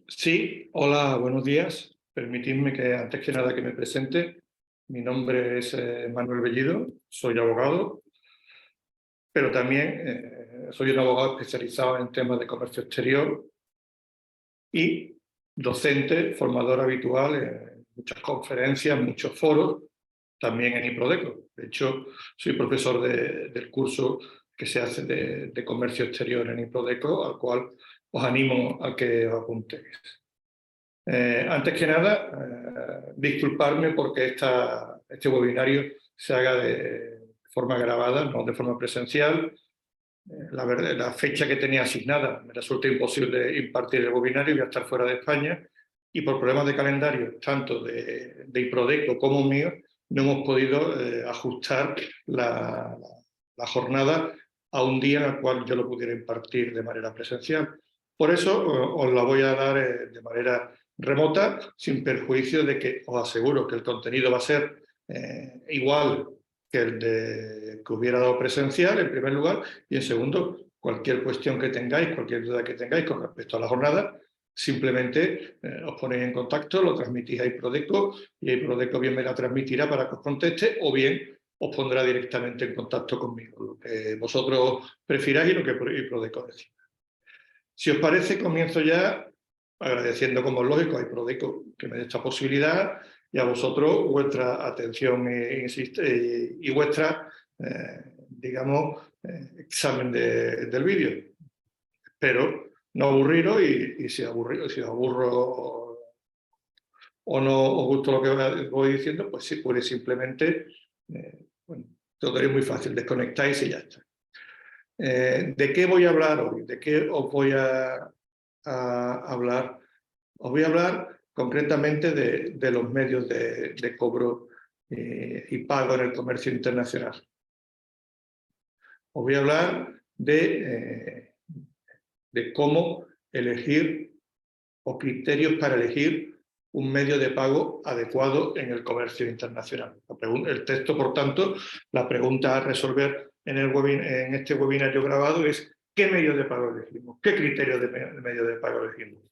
Sí, hola, buenos días. Permitidme que antes que nada que me presente. Mi nombre es Manuel Bellido, soy abogado, pero también soy un abogado especializado en temas de comercio exterior y docente, formador habitual en muchas conferencias, muchos foros, también en IPRODECO. De hecho, soy profesor del curso que se hace de comercio exterior en IPRODECO, al cual os animo a que os apuntéis. Antes que nada, disculparme porque este webinario se haga de forma grabada, no de forma presencial. La fecha que tenía asignada me resulta imposible impartir el webinario, voy a estar fuera de España y por problemas de calendario, tanto de IPRODECO como mío, no hemos podido ajustar la jornada a un día en el cual yo lo pudiera impartir de manera presencial. Por eso os la voy a dar de manera remota, sin perjuicio de que os aseguro que el contenido va a ser igual que el que hubiera dado presencial, en primer lugar, y en segundo, cualquier cuestión que tengáis, cualquier duda que tengáis con respecto a la jornada, simplemente os ponéis en contacto, lo transmitís a IPRODECO y IPRODECO bien me la transmitirá para que os conteste o bien os pondrá directamente en contacto conmigo, lo que vosotros prefiráis y lo que IPRODECO decida. Si os parece, comienzo ya agradeciendo, como es lógico, a IPRODECO que me dé esta posibilidad y a vosotros vuestra atención y vuestra, digamos, examen del vídeo. Espero no aburriros y si os aburro o no os gusta lo que voy diciendo, pues sí, pues simplemente, bueno, lo tenéis muy fácil, desconectáis y ya está. ¿De qué voy a hablar hoy? ¿De qué os voy a hablar? Os voy a hablar concretamente de los medios de cobro y pago en el comercio internacional. Os voy a hablar de cómo elegir o criterios para elegir un medio de pago adecuado en el comercio internacional. El texto, por tanto, la pregunta a resolver en este webinario grabado es ¿qué medio de pago elegimos? ¿Qué criterios de medio de pago elegimos?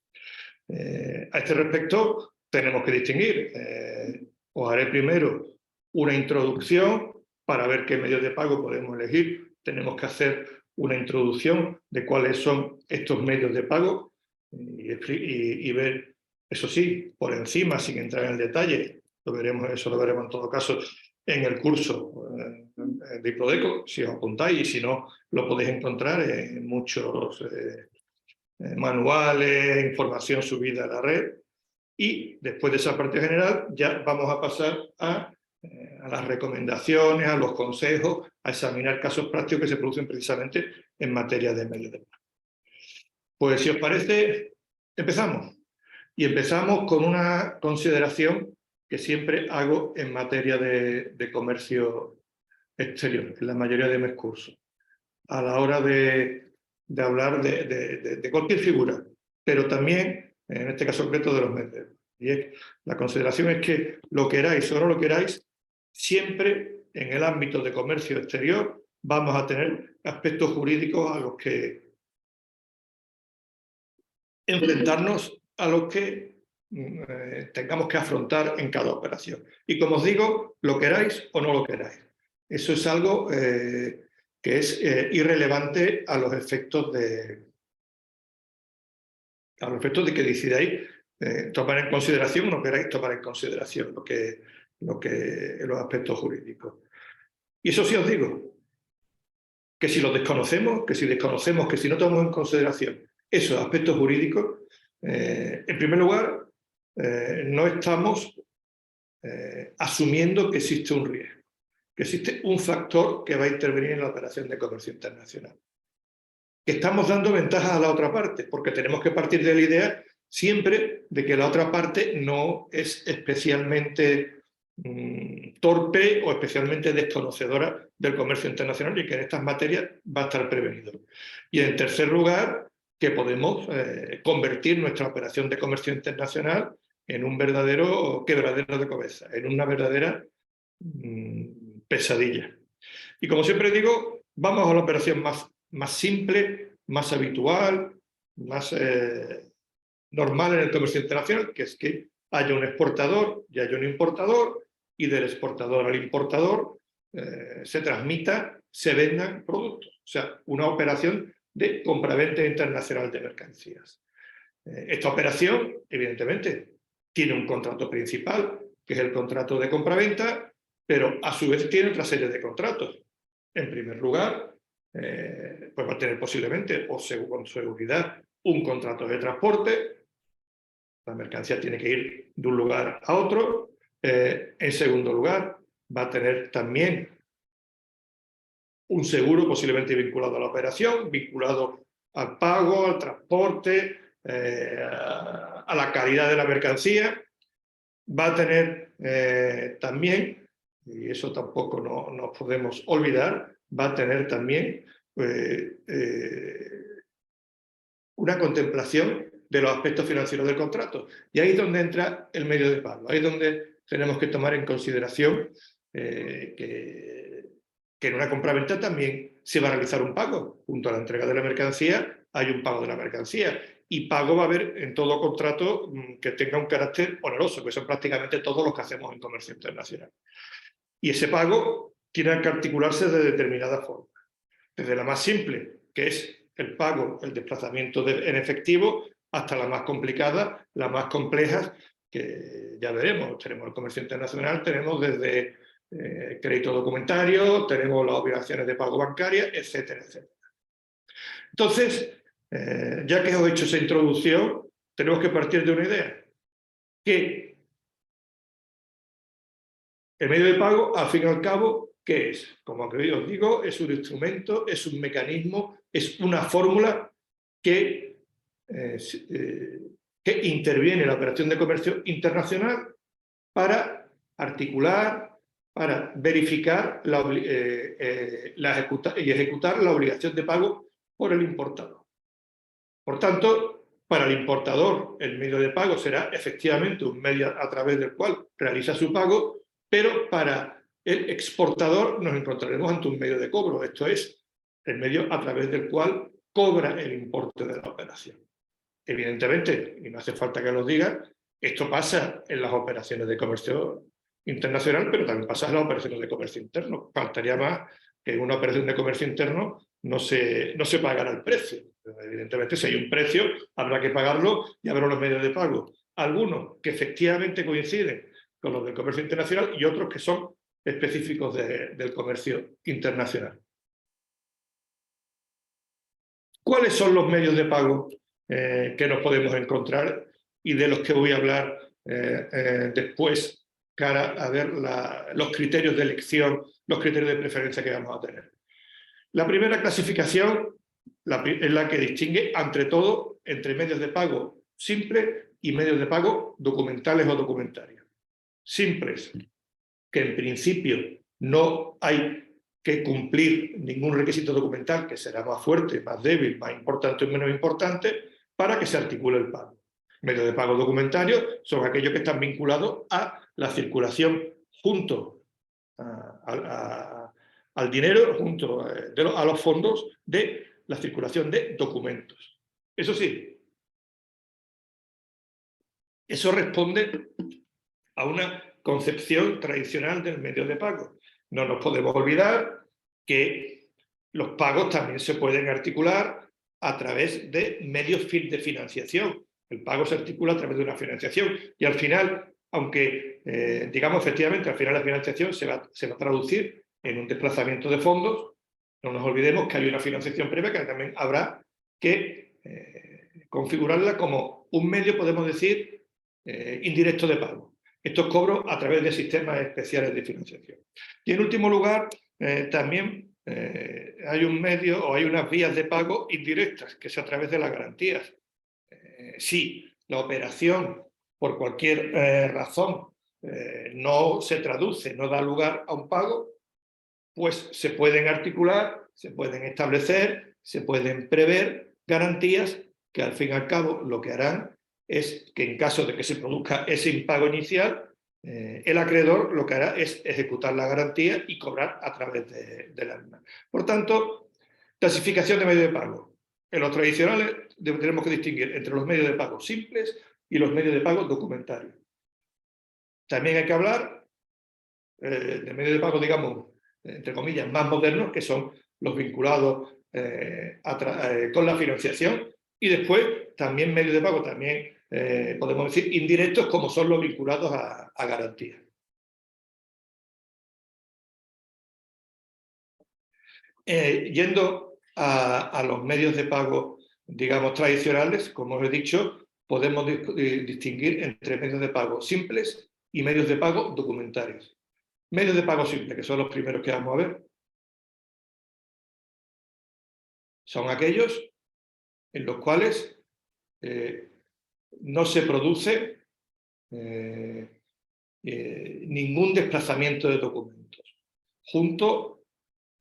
A este respecto, tenemos que distinguir. Os haré primero una introducción para ver qué medios de pago podemos elegir. Tenemos que hacer una introducción de cuáles son estos medios de pago y ver, eso sí, por encima, sin entrar en el detalle, eso lo veremos en todo caso en el curso de IPRODECO, si os apuntáis, y si no, lo podéis encontrar en muchos manuales, información subida a la red. Y después de esa parte general ya vamos a pasar a las recomendaciones, a los consejos, a examinar casos prácticos que se producen precisamente en materia de medios de pago. Pues si os parece, empezamos. Y empezamos con una consideración que siempre hago en materia de comercio exterior, en la mayoría de mis cursos. A la hora de hablar de cualquier figura, pero también, en este caso concreto, de los medios. Y la consideración es que lo queráis o no lo queráis, siempre en el ámbito de comercio exterior vamos a tener aspectos jurídicos a los que enfrentarnos, a los que tengamos que afrontar en cada operación. Y como os digo, lo queráis o no lo queráis. Eso es algo que es irrelevante a los efectos de que decidáis tomar en consideración o no queráis tomar en consideración los aspectos jurídicos. Y eso sí os digo, que si lo desconocemos, que si no tomamos en consideración esos aspectos jurídicos, en primer lugar, no estamos asumiendo que existe un riesgo, que existe un factor que va a intervenir en la operación de comercio internacional. Que estamos dando ventajas a la otra parte, porque tenemos que partir de la idea siempre de que la otra parte no es especialmente torpe o especialmente desconocedora del comercio internacional y que en estas materias va a estar prevenido. Y en tercer lugar, que podemos convertir nuestra operación de comercio internacional en un verdadero quebradero de cabeza, en una verdadera pesadilla. Y como siempre digo, vamos a la operación más simple, más habitual, más normal en el comercio internacional, que es que haya un exportador y haya un importador, y del exportador al importador se transmita, se vendan productos. O sea, una operación de compraventa internacional de mercancías. Esta operación, evidentemente, tiene un contrato principal, que es el contrato de compraventa, pero a su vez tiene otra serie de contratos. En primer lugar, pues va a tener posiblemente, o con seguridad, un contrato de transporte. La mercancía tiene que ir de un lugar a otro. En segundo lugar, va a tener también un seguro posiblemente vinculado a la operación, vinculado al pago, al transporte, a la calidad de la mercancía. Va a tener también, y eso tampoco nos podemos olvidar, va a tener también una contemplación de los aspectos financieros del contrato. Y ahí es donde entra el medio de pago. Ahí es donde tenemos que tomar en consideración que en una compraventa también se va a realizar un pago. Junto a la entrega de la mercancía hay un pago de la mercancía. Y pago va a haber en todo contrato que tenga un carácter oneroso, que son prácticamente todos los que hacemos en comercio internacional. Y ese pago tiene que articularse de determinada forma. Desde la más simple, que es el pago, el desplazamiento en efectivo, hasta la más complicada, las más complejas, que ya veremos. Tenemos el comercio internacional, tenemos desde crédito documentario, tenemos las obligaciones de pago bancaria, etcétera, etcétera. Entonces, ya que os he hecho esa introducción, tenemos que partir de una idea, que el medio de pago, al fin y al cabo, ¿qué es? Como os digo, es un instrumento, es un mecanismo, es una fórmula que interviene en la operación de comercio internacional para articular, para verificar y ejecutar la obligación de pago por el importador. Por tanto, para el importador el medio de pago será efectivamente un medio a través del cual realiza su pago, pero para el exportador nos encontraremos ante un medio de cobro, esto es, el medio a través del cual cobra el importe de la operación. Evidentemente, y no hace falta que lo diga, esto pasa en las operaciones de comercio internacional, pero también pasa en las operaciones de comercio interno. Faltaría más que en una operación de comercio interno no se pagará el precio. Evidentemente, si hay un precio, habrá que pagarlo y habrá unos medios de pago. Algunos que efectivamente coinciden con los del comercio internacional y otros que son específicos del comercio internacional. ¿Cuáles son los medios de pago que nos podemos encontrar y de los que voy a hablar después, cara a ver los criterios de elección, los criterios de preferencia que vamos a tener? La primera clasificación es la que distingue, entre todo, entre medios de pago simples y medios de pago documentales o documentarios. Simples, que en principio no hay que cumplir ningún requisito documental, que será más fuerte, más débil, más importante o menos importante, para que se articule el pago. Medios de pago documentarios son aquellos que están vinculados a la circulación junto al dinero, junto a los fondos de la circulación de documentos. Eso sí, eso responde a una concepción tradicional del medio de pago. No nos podemos olvidar que los pagos también se pueden articular a través de medios de financiación. El pago se articula a través de una financiación y al final, aunque digamos efectivamente al final la financiación se va a traducir en un desplazamiento de fondos, no nos olvidemos que hay una financiación previa que también habrá que configurarla como un medio, podemos decir, indirecto de pago. Estos cobros a través de sistemas especiales de financiación. Y en último lugar, también hay un medio o hay unas vías de pago indirectas, que es a través de las garantías. Si la operación, por cualquier razón, no se traduce, no da lugar a un pago, pues se pueden articular, se pueden establecer, se pueden prever garantías que al fin y al cabo lo que harán es que en caso de que se produzca ese impago inicial, el acreedor lo que hará es ejecutar la garantía y cobrar a través de la misma. Por tanto, clasificación de medio de pago. En los tradicionales tenemos que distinguir entre los medios de pago simples y los medios de pago documentarios. También hay que hablar de medios de pago, digamos, entre comillas, más modernos, que son los vinculados con la financiación, y después también medios de pago, también podemos decir indirectos, como son los vinculados a garantía. Yendo a los medios de pago, digamos, tradicionales, como os he dicho, podemos distinguir entre medios de pago simples y medios de pago documentarios. Medios de pago simples, que son los primeros que vamos a ver, son aquellos en los cuales no se produce ningún desplazamiento de documentos junto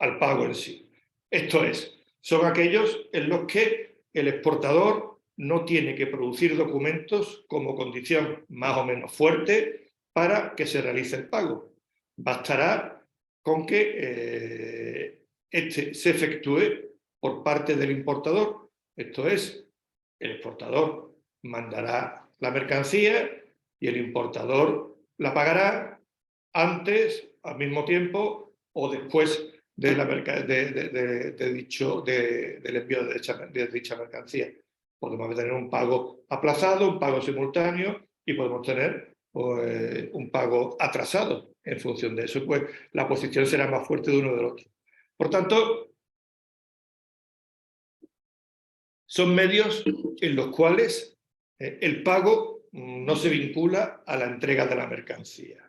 al pago en sí. Esto es, son aquellos en los que el exportador no tiene que producir documentos como condición más o menos fuerte para que se realice el pago. Bastará con que este se efectúe por parte del importador. Esto es, el exportador mandará la mercancía y el importador la pagará antes, al mismo tiempo o después del envío de dicha mercancía. Podemos tener un pago aplazado, un pago simultáneo y podemos tener un pago atrasado. En función de eso, pues la posición será más fuerte de uno del otro. Por tanto, son medios en los cuales el pago no se vincula a la entrega de la mercancía.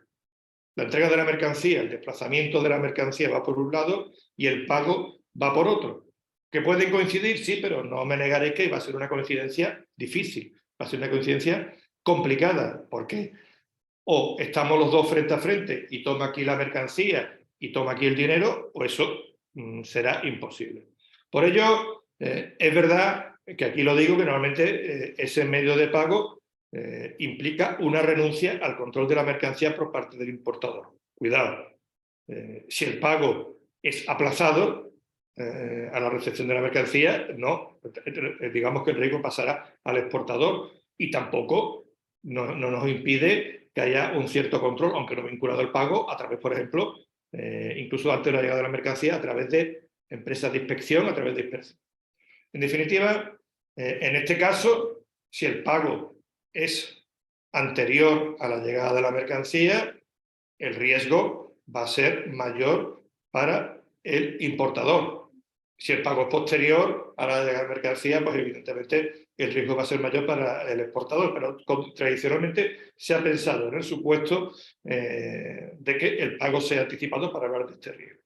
La entrega de la mercancía, el desplazamiento de la mercancía va por un lado y el pago va por otro. ¿Que pueden coincidir? Sí, pero no me negaré que va a ser una coincidencia difícil, va a ser una coincidencia complicada, porque o estamos los dos frente a frente y toma aquí la mercancía y toma aquí el dinero, o eso será imposible. Por ello, es verdad que aquí lo digo, que normalmente ese medio de pago implica una renuncia al control de la mercancía por parte del importador. Cuidado, si el pago es aplazado a la recepción de la mercancía, no, digamos que el riesgo pasará al exportador y tampoco no nos impide que haya un cierto control, aunque no vinculado al pago, a través, por ejemplo, incluso antes de la llegada de la mercancía, a través de empresas de inspección, a través de inspección. En definitiva, en este caso, si el pago es anterior a la llegada de la mercancía, el riesgo va a ser mayor para el importador. Si el pago es posterior a la llegada de la mercancía, pues evidentemente el riesgo va a ser mayor para el exportador, pero tradicionalmente se ha pensado en el supuesto de que el pago sea anticipado para hablar de este riesgo.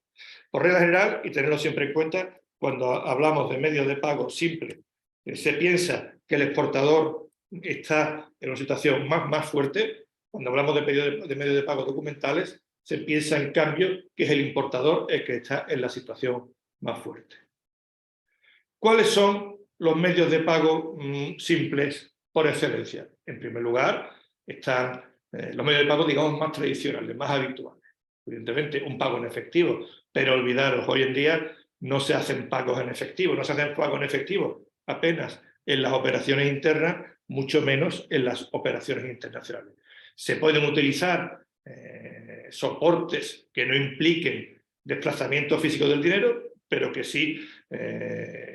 Por regla general, y tenerlo siempre en cuenta, cuando hablamos de medios de pago simple, se piensa que el exportador está en una situación más fuerte. Cuando hablamos de medios de pago documentales, se piensa en cambio que es el importador el que está en la situación más fuerte. ¿Cuáles son los medios de pago simples por excelencia? En primer lugar, están los medios de pago, digamos, más tradicionales, más habituales. Evidentemente, un pago en efectivo, pero olvidaros, hoy en día no se hacen pagos en efectivo, no se hacen pagos en efectivo apenas en las operaciones internas, mucho menos en las operaciones internacionales. Se pueden utilizar soportes que no impliquen desplazamiento físico del dinero, pero que sí,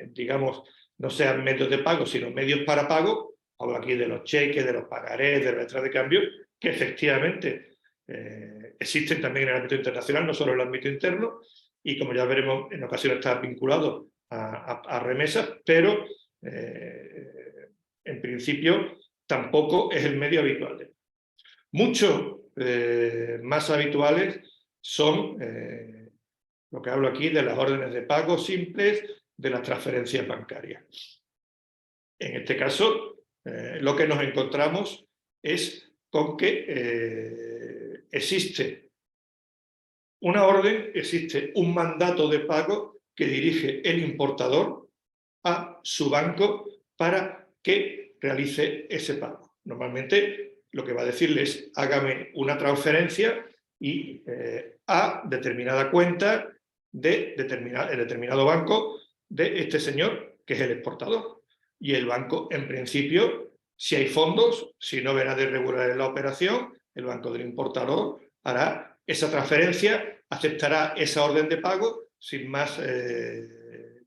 digamos, no sean medios de pago, sino medios para pago. Hablo aquí de los cheques, de los pagarés, de las letras de cambio, que efectivamente existen también en el ámbito internacional, no solo en el ámbito interno, y como ya veremos, en ocasiones está vinculado a remesas, pero en principio tampoco es el medio habitual. Mucho más habituales son lo que hablo aquí de las órdenes de pago simples, de las transferencias bancarias. En este caso, lo que nos encontramos es con que existe una orden, existe un mandato de pago que dirige el importador a su banco para que realice ese pago. Normalmente lo que va a decirle es: hágame una transferencia y a determinada cuenta de determinado banco de este señor que es el exportador. Y el banco, en principio, si hay fondos, si no ven nada irregular en la operación, el banco del importador hará esa transferencia, aceptará esa orden de pago sin más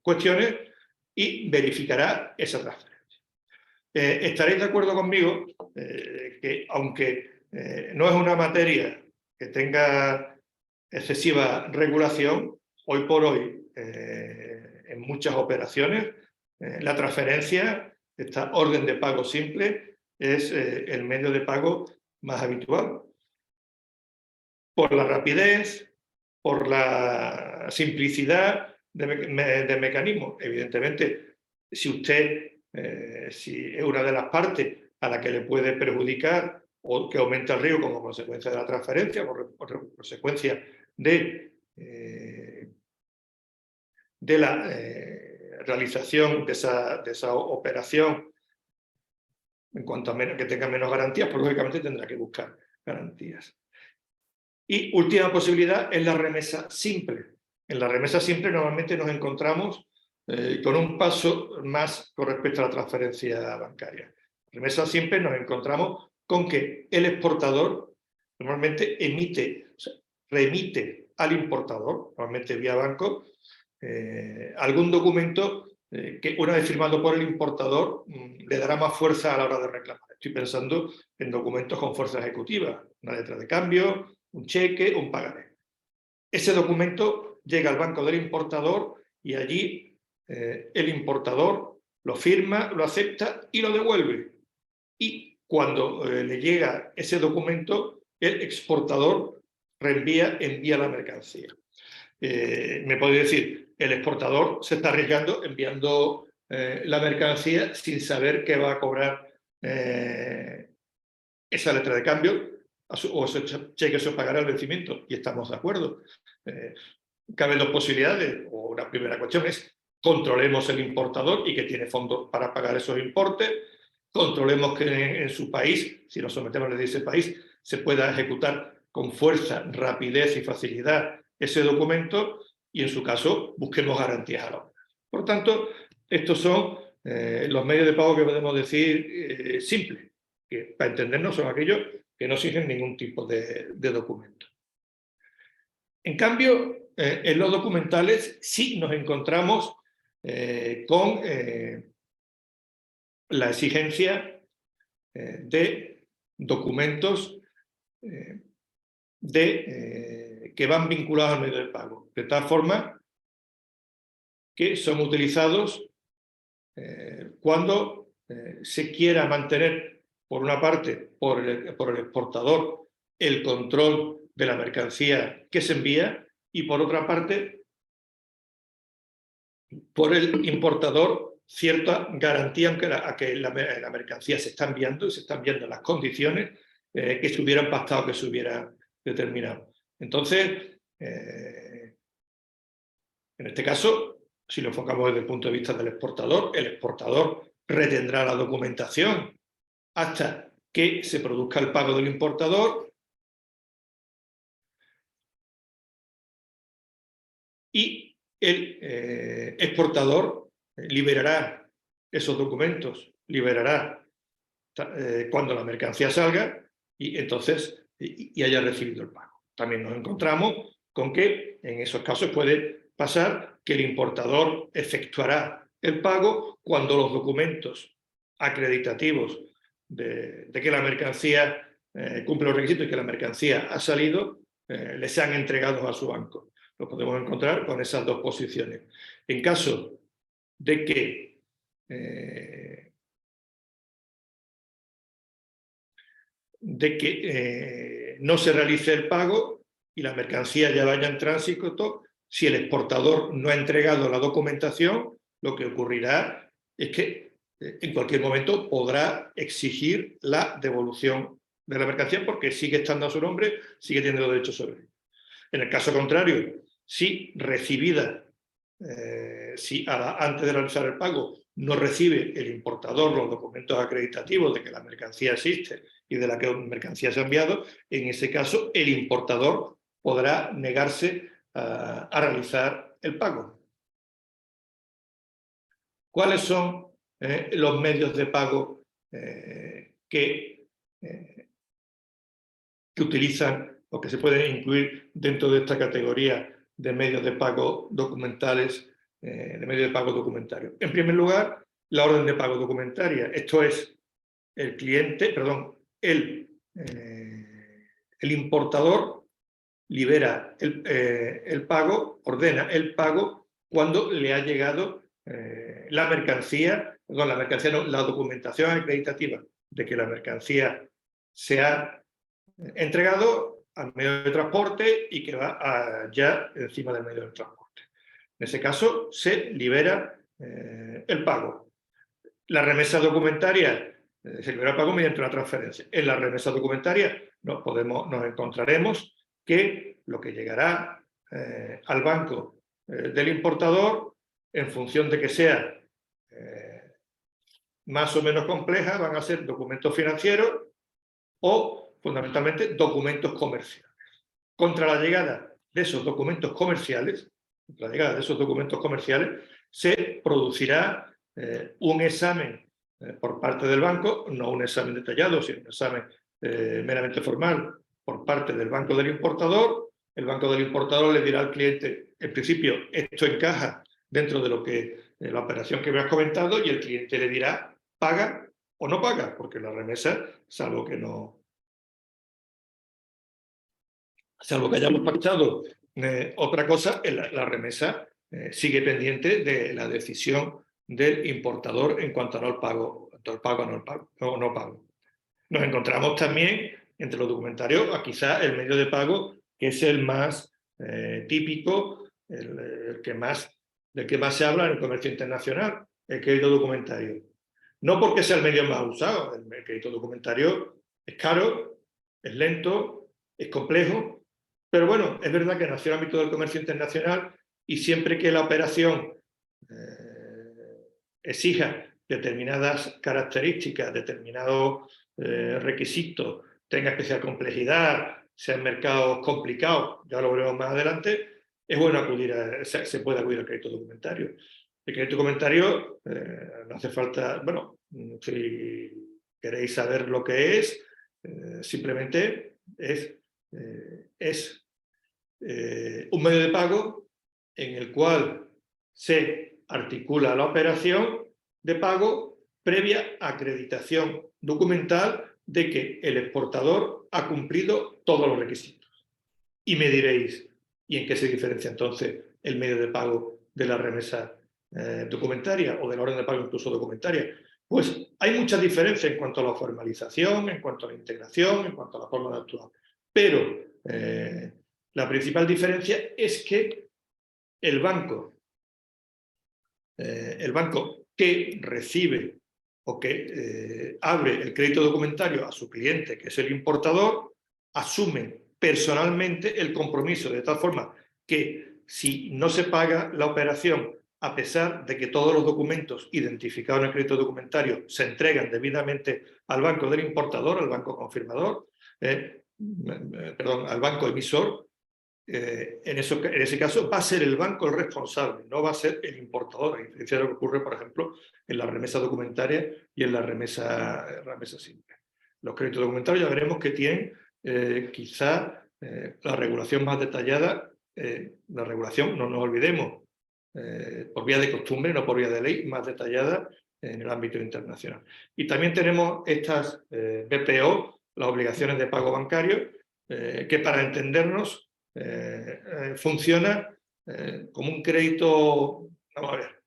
cuestiones y verificará esa transferencia. Estaréis de acuerdo conmigo que aunque no es una materia que tenga excesiva regulación, hoy por hoy en muchas operaciones la transferencia, esta orden de pago simple, es el medio de pago más habitual. Por la rapidez, por la simplicidad de mecanismos. Evidentemente, si usted si es una de las partes a la que le puede perjudicar o que aumenta el riesgo como consecuencia de la transferencia, por consecuencia de la realización de esa operación, en cuanto a que tenga menos garantías, pues lógicamente tendrá que buscar garantías. Y última posibilidad es la remesa simple. En la remesa simple normalmente nos encontramos con un paso más con respecto a la transferencia bancaria. En la remesa simple nos encontramos con que el exportador normalmente remite al importador, normalmente vía banco, algún documento que una vez firmado por el importador le dará más fuerza a la hora de reclamar. Estoy pensando en documentos con fuerza ejecutiva, una letra de cambio, un cheque, un pagaré. Ese documento llega al banco del importador y allí el importador lo firma, lo acepta y lo devuelve. Y cuando le llega ese documento, el exportador envía la mercancía. Me puede decir, el exportador se está arriesgando enviando la mercancía sin saber que va a cobrar esa letra de cambio o ese cheque se pagará al vencimiento, y estamos de acuerdo. Caben dos posibilidades, o una primera cuestión es controlemos el importador y que tiene fondos para pagar esos importes, controlemos que en su país, si nos sometemos desde ese país, se pueda ejecutar con fuerza, rapidez y facilidad ese documento, y en su caso busquemos garantías a la hora. Por tanto, estos son los medios de pago que podemos decir simples, que para entendernos son aquellos que no exigen ningún tipo de documento. En cambio, en los documentales sí nos encontramos con la exigencia de documentos que van vinculados al medio de pago, de tal forma que son utilizados cuando se quiera mantener, por una parte, por el exportador, el control de la mercancía que se envía, y por otra parte, por el importador, cierta garantía a que la mercancía se está enviando y se están viendo las condiciones que se hubieran pactado, que se hubieran determinado. Entonces, en este caso, si lo enfocamos desde el punto de vista del exportador, el exportador retendrá la documentación hasta que se produzca el pago del importador y el exportador liberará esos documentos, liberará cuando la mercancía salga y entonces haya recibido el pago. También nos encontramos con que en esos casos puede pasar que el importador efectuará el pago cuando los documentos acreditativos de que la mercancía cumple los requisitos y que la mercancía ha salido, le sean entregados a su banco. Lo podemos encontrar con esas dos posiciones. En caso de que no se realice el pago y la mercancía ya vaya en tránsito, si el exportador no ha entregado la documentación, lo que ocurrirá es que en cualquier momento podrá exigir la devolución de la mercancía porque sigue estando a su nombre, sigue teniendo derecho sobre él. En el caso contrario, si recibida, antes de realizar el pago no recibe el importador los documentos acreditativos de que la mercancía existe y de la que la mercancía se ha enviado, en ese caso el importador podrá negarse a realizar el pago. ¿Cuáles son los medios de pago que utilizan o que se pueden incluir dentro de esta categoría de medios de pago documentales, de medios de pago documentarios? En primer lugar, la orden de pago documentaria. Esto es el cliente, perdón, el importador libera el pago, ordena el pago cuando le ha llegado la mercancía, perdón, la mercancía no, la documentación acreditativa de que la mercancía se ha entregado al medio de transporte y que va ya encima del medio de transporte. En ese caso, se libera el pago. La remesa documentaria se libera el pago mediante una transferencia. En la remesa documentaria nos encontraremos que lo que llegará al banco del importador, en función de que sea más o menos compleja, van a ser documentos financieros o, fundamentalmente, documentos comerciales. Contra la llegada de esos documentos comerciales, se producirá un examen por parte del banco, no un examen detallado, sino un examen meramente formal por parte del banco del importador. El banco del importador le dirá al cliente, en principio, esto encaja dentro de lo que la operación que me has comentado, y el cliente le dirá, paga o no paga, porque la remesa, salvo que hayamos pactado otra cosa, la remesa sigue pendiente de la decisión del importador en cuanto al pago o no pago. Nos encontramos también entre los documentarios a quizá el medio de pago que es el más típico, del que más se habla en el comercio internacional, el crédito documentario. No porque sea el medio más usado, el crédito documentario es caro, es lento, es complejo, pero bueno, es verdad que nació en el ámbito del comercio internacional y siempre que la operación exija determinadas características, determinados requisitos, tenga especial complejidad, sean mercados complicados, ya lo veremos más adelante, es bueno se puede acudir al crédito documentario. El crédito documentario no hace falta, bueno, si queréis saber lo que es, simplemente es un medio de pago en el cual se articula la operación de pago previa acreditación documental de que el exportador ha cumplido todos los requisitos. Y me diréis, ¿y en qué se diferencia entonces el medio de pago de la remesa documentaria o de la orden de pago incluso documentaria? Pues hay muchas diferencias en cuanto a la formalización, en cuanto a la integración, en cuanto a la forma de actuar. Pero la principal diferencia es que el banco que recibe o que abre el crédito documentario a su cliente, que es el importador, asume personalmente el compromiso, de tal forma que si no se paga la operación, a pesar de que todos los documentos identificados en el crédito documentario se entregan debidamente al banco del importador, al banco confirmador, al banco emisor, en ese caso va a ser el banco el responsable, no va a ser el importador, a diferencia de lo que ocurre, por ejemplo, en la remesa documentaria y en la remesa simple. Los créditos documentarios ya veremos que tienen quizá la regulación más detallada, la regulación, no nos olvidemos, por vía de costumbre, no por vía de ley, más detallada en el ámbito internacional. Y también tenemos estas BPO, las obligaciones de pago bancario, que para entendernos funciona como un crédito, vamos a ver,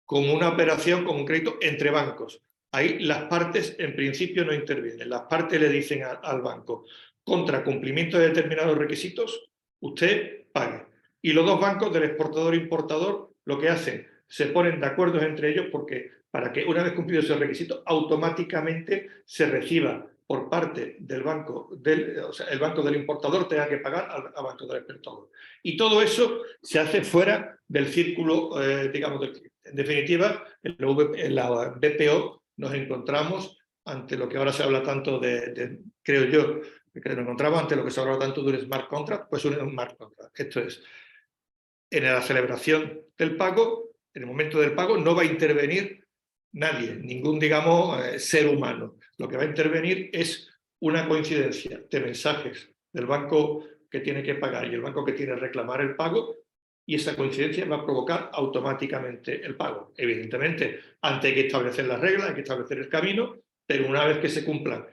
como una operación, como un crédito entre bancos. Ahí las partes en principio no intervienen. Las partes le dicen al banco, contra cumplimiento de determinados requisitos, usted pague. Y los dos bancos del exportador e importador lo que hacen, se ponen de acuerdo entre ellos para que una vez cumplido ese requisito, automáticamente se reciba por parte del banco, el banco del importador tenga que pagar al banco del exportador. Y todo eso se hace fuera del círculo, digamos, del cliente. En definitiva, en la BPO nos encontramos ante lo que ahora se habla tanto creo yo, que nos encontramos ante lo que se habla tanto de un smart contract, pues un smart contract. Esto es, en la celebración del pago, En el momento del pago no va a intervenir nadie, ningún, digamos, ser humano. Lo que va a intervenir es una coincidencia de mensajes del banco que tiene que pagar y el banco que tiene que reclamar el pago, y esa coincidencia va a provocar automáticamente el pago. Evidentemente, antes hay que establecer las reglas, hay que establecer el camino, pero una vez que se cumplan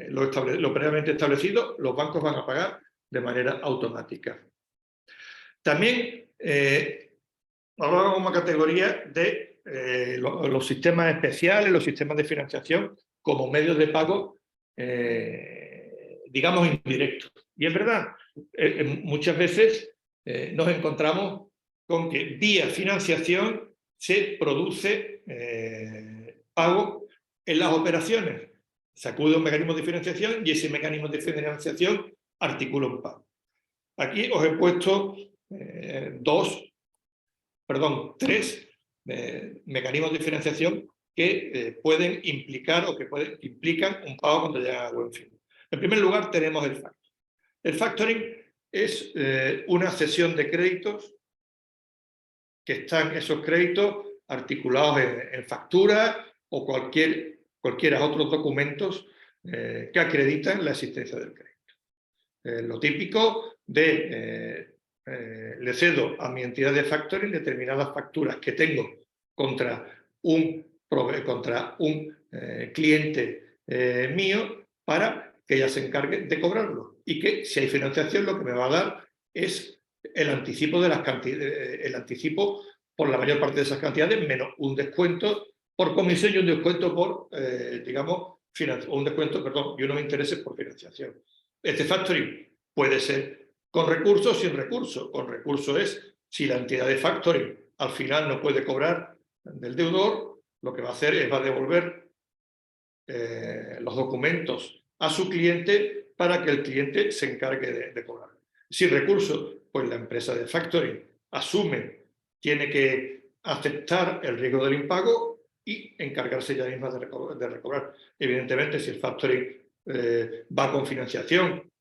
lo previamente establecido, los bancos van a pagar de manera automática. También hablamos como categoría de los sistemas especiales, los sistemas de financiación como medios de pago, digamos, indirectos. Y es verdad, muchas veces nos encontramos con que vía financiación se produce pago en las operaciones. Se acude a un mecanismo de financiación y ese mecanismo de financiación articula un pago. Aquí os he puesto tres mecanismos de financiación que pueden implicar o que implican un pago cuando llega a buen fin. En primer lugar tenemos el factoring. El factoring es una cesión de créditos que están esos créditos articulados en facturas o cualquiera otros documentos que acreditan la existencia del crédito. Lo típico de le cedo a mi entidad de factoring determinadas facturas que tengo contra un cliente mío para que ella se encargue de cobrarlo, y que si hay financiación lo que me va a dar es el anticipo de las cantidades, el anticipo por la mayor parte de esas cantidades, menos un descuento por comisión y un descuento por, digamos, un descuento, perdón, y unos intereses por financiación. Este factoring puede ser con recursos o sin recursos. Con recursos es si la entidad de factoring al final no puede cobrar del deudor, lo que va a hacer es va a devolver los documentos a su cliente para que el cliente se encargue de cobrar. Sin recursos, pues la empresa de factoring tiene que aceptar el riesgo del impago y encargarse ella misma de recobrar. Evidentemente, si el factoring va con financiación,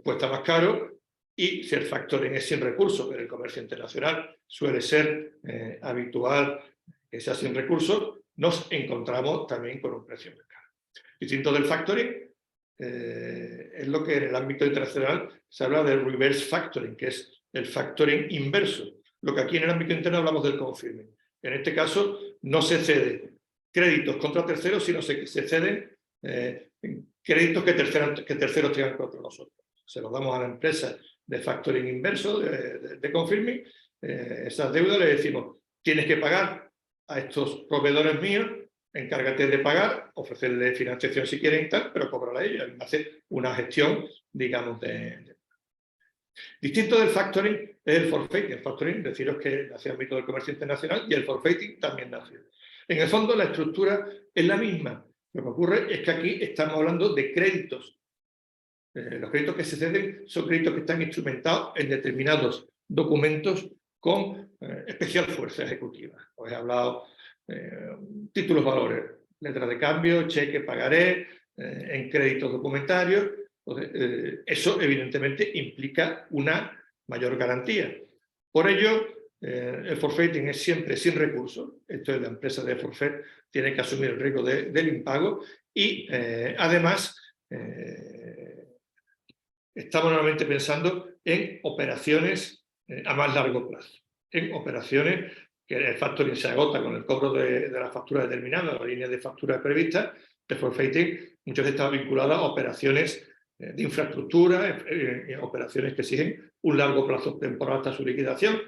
cuesta más caro, y si el factoring es sin recursos, pero el comercio internacional suele ser habitual que sea sin recursos, nos encontramos también con un precio más caro. Distinto del factoring es lo que en el ámbito internacional se habla de reverse factoring, que es el factoring inverso. Lo que aquí en el ámbito interno hablamos del confirming. En este caso no se cede créditos contra terceros, sino se ceden créditos que terceros tengan contra nosotros. Se los damos a la empresa de factoring inverso, de confirming, esas deudas le decimos, tienes que pagar a estos proveedores míos, encárgate de pagar, ofrecerle financiación si quieren y tal, pero cóbrala a ellos, hace una gestión, digamos, Distinto del factoring es el forfaiting. El factoring, deciros que nació en el ámbito del comercio internacional, y el forfaiting también nació. En el fondo la estructura es la misma. Lo que ocurre es que aquí estamos hablando de créditos. Los créditos que se ceden son créditos que están instrumentados en determinados documentos con especial fuerza ejecutiva. Os he hablado títulos valores, letras de cambio, cheque, pagaré, en créditos documentarios. Entonces, eso evidentemente implica una mayor garantía. Por ello, el forfaiting es siempre sin recursos. Esto es, la empresa de forfait tiene que asumir el riesgo del impago, y además estamos normalmente pensando en operaciones a más largo plazo, en operaciones que el factoring se agota con el cobro de la factura determinada, la línea de facturas prevista. El forfaiting muchas veces está vinculada a operaciones de infraestructura, operaciones que exigen un largo plazo temporal hasta su liquidación,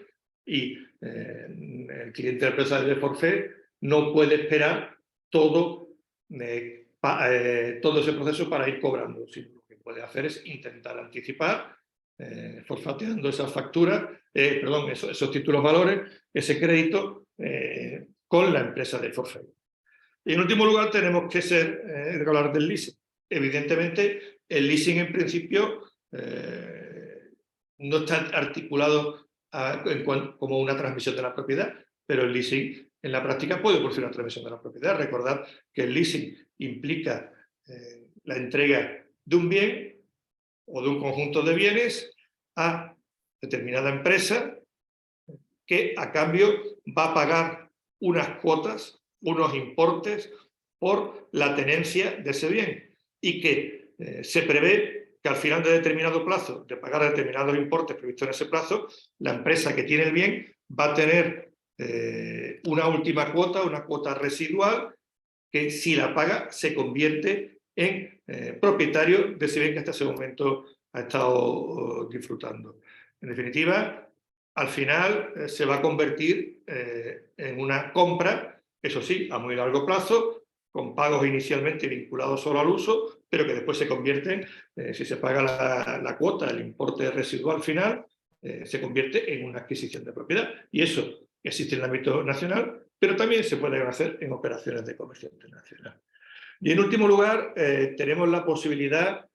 y el cliente de la empresa de forfait no puede esperar todo ese proceso para ir cobrando, sino lo que puede hacer es intentar anticipar, forfateando esas facturas, esos títulos valores, ese crédito con la empresa de forfait. Y en último lugar tenemos que hablar del leasing. Evidentemente, el leasing en principio no está articulado como una transmisión de la propiedad, pero el leasing en la práctica puede producir una transmisión de la propiedad. Recordad que el leasing implica la entrega de un bien o de un conjunto de bienes a determinada empresa, que a cambio va a pagar unas cuotas, unos importes por la tenencia de ese bien y que se prevé que al final de determinado plazo, de pagar determinados importes previstos en ese plazo, la empresa que tiene el bien va a tener una última cuota, una cuota residual, que si la paga se convierte en propietario de ese bien que hasta ese momento ha estado disfrutando. En definitiva, al final se va a convertir en una compra, eso sí, a muy largo plazo, con pagos inicialmente vinculados solo al uso, pero que después se convierten, si se paga la cuota, el importe residual final, se convierte en una adquisición de propiedad. Y eso existe en el ámbito nacional, pero también se puede hacer en operaciones de comercio internacional. Y en último lugar, tenemos la posibilidad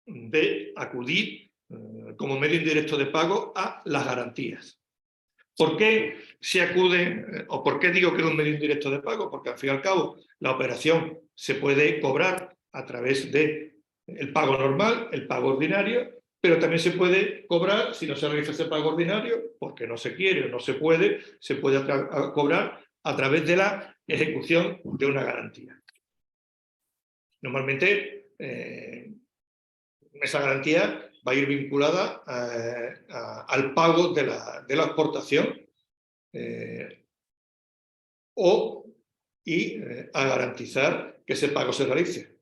de acudir como medio indirecto de pago a las garantías. ¿Por qué se acude, o por qué digo que es un medio indirecto de pago? Porque al fin y al cabo la operación se puede cobrar a través del pago normal, el pago ordinario, pero también se puede cobrar, si no se realiza ese pago ordinario, porque no se quiere o no se puede cobrar a través de la ejecución de una garantía. Normalmente, esa garantía va a ir vinculada al pago de la exportación a garantizar que ese pago se realice.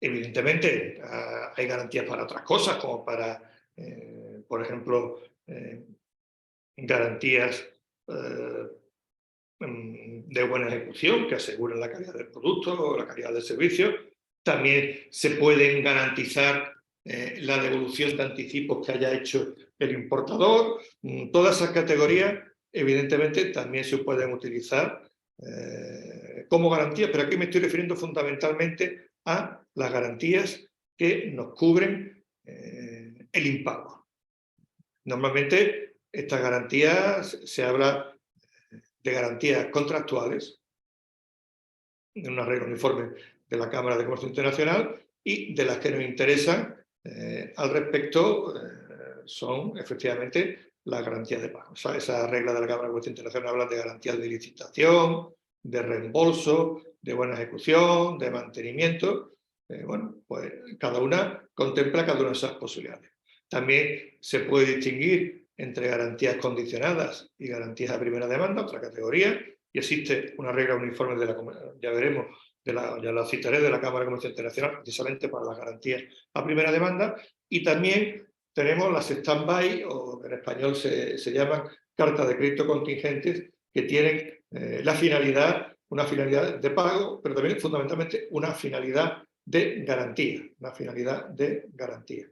Evidentemente, hay garantías para otras cosas, como para, por ejemplo, garantías de buena ejecución que aseguren la calidad del producto o la calidad del servicio. También se pueden garantizar la devolución de anticipos que haya hecho el importador. Todas esas categorías, evidentemente, también se pueden utilizar como garantías, pero aquí me estoy refiriendo fundamentalmente a las garantías que nos cubren el impago. Normalmente, estas garantías se habla de garantías contractuales, en una regla uniforme de la Cámara de Comercio Internacional, y de las que nos interesan al respecto son efectivamente las garantías de pago. O sea, esa regla de la Cámara de Comercio Internacional habla de garantías de licitación, de reembolso, de buena ejecución, de mantenimiento. Bueno, pues cada una contempla cada una de esas posibilidades. También se puede distinguir entre garantías condicionadas y garantías a primera demanda, otra categoría, y existe una regla uniforme de la, ya veremos, ya la citaré, de la Cámara de Comercio Internacional, precisamente para las garantías a primera demanda, y también tenemos las stand-by, o en español se llaman cartas de crédito contingentes, que tienen una finalidad de pago, pero también fundamentalmente una finalidad de garantía,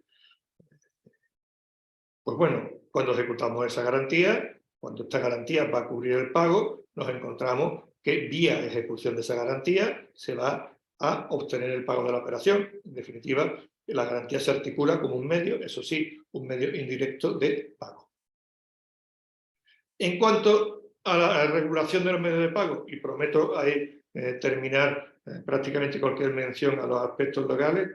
Pues bueno, cuando ejecutamos esa garantía, cuando esta garantía va a cubrir el pago, nos encontramos que vía ejecución de esa garantía se va a obtener el pago de la operación. En definitiva, la garantía se articula como un medio, eso sí, un medio indirecto de pago. En cuanto a la regulación de los medios de pago, y prometo ahí terminar prácticamente cualquier mención a los aspectos legales,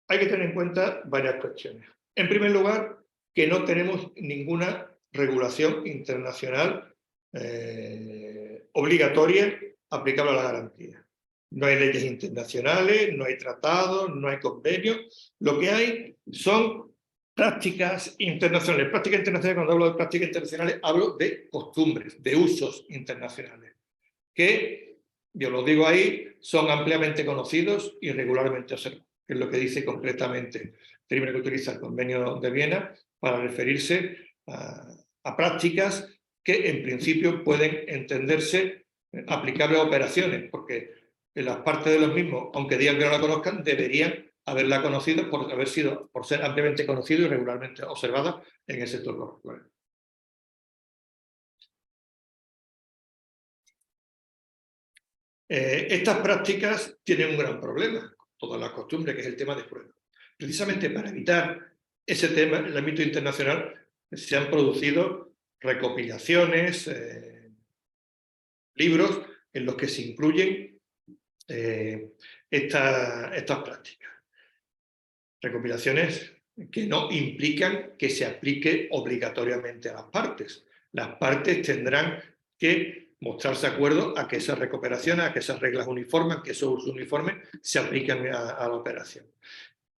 hay que tener en cuenta varias cuestiones. En primer lugar, que no tenemos ninguna regulación internacional obligatoria aplicable a la garantía. No hay leyes internacionales, no hay tratados, no hay convenios. Lo que hay son prácticas internacionales. Prácticas internacionales, cuando hablo de prácticas internacionales, hablo de costumbres, de usos internacionales, que, yo lo digo ahí, son ampliamente conocidos y regularmente observados, que es lo que dice concretamente el término que utiliza el Convenio de Viena para referirse a prácticas que en principio pueden entenderse aplicables a operaciones, porque en las partes de los mismos, aunque digan que no la conozcan, deberían haberla conocido por ser ampliamente conocido y regularmente observada en el sector comercial. Estas prácticas tienen un gran problema, todas las costumbres, que es el tema de prueba. Precisamente para evitar ese tema, en el ámbito internacional se han producido recopilaciones, libros en los que se incluyen estas prácticas. Recopilaciones que no implican que se aplique obligatoriamente a las partes. Las partes tendrán que mostrarse de acuerdo a que esas recuperaciones, a que esas reglas uniformes, que esos usos uniformes se aplican a la operación.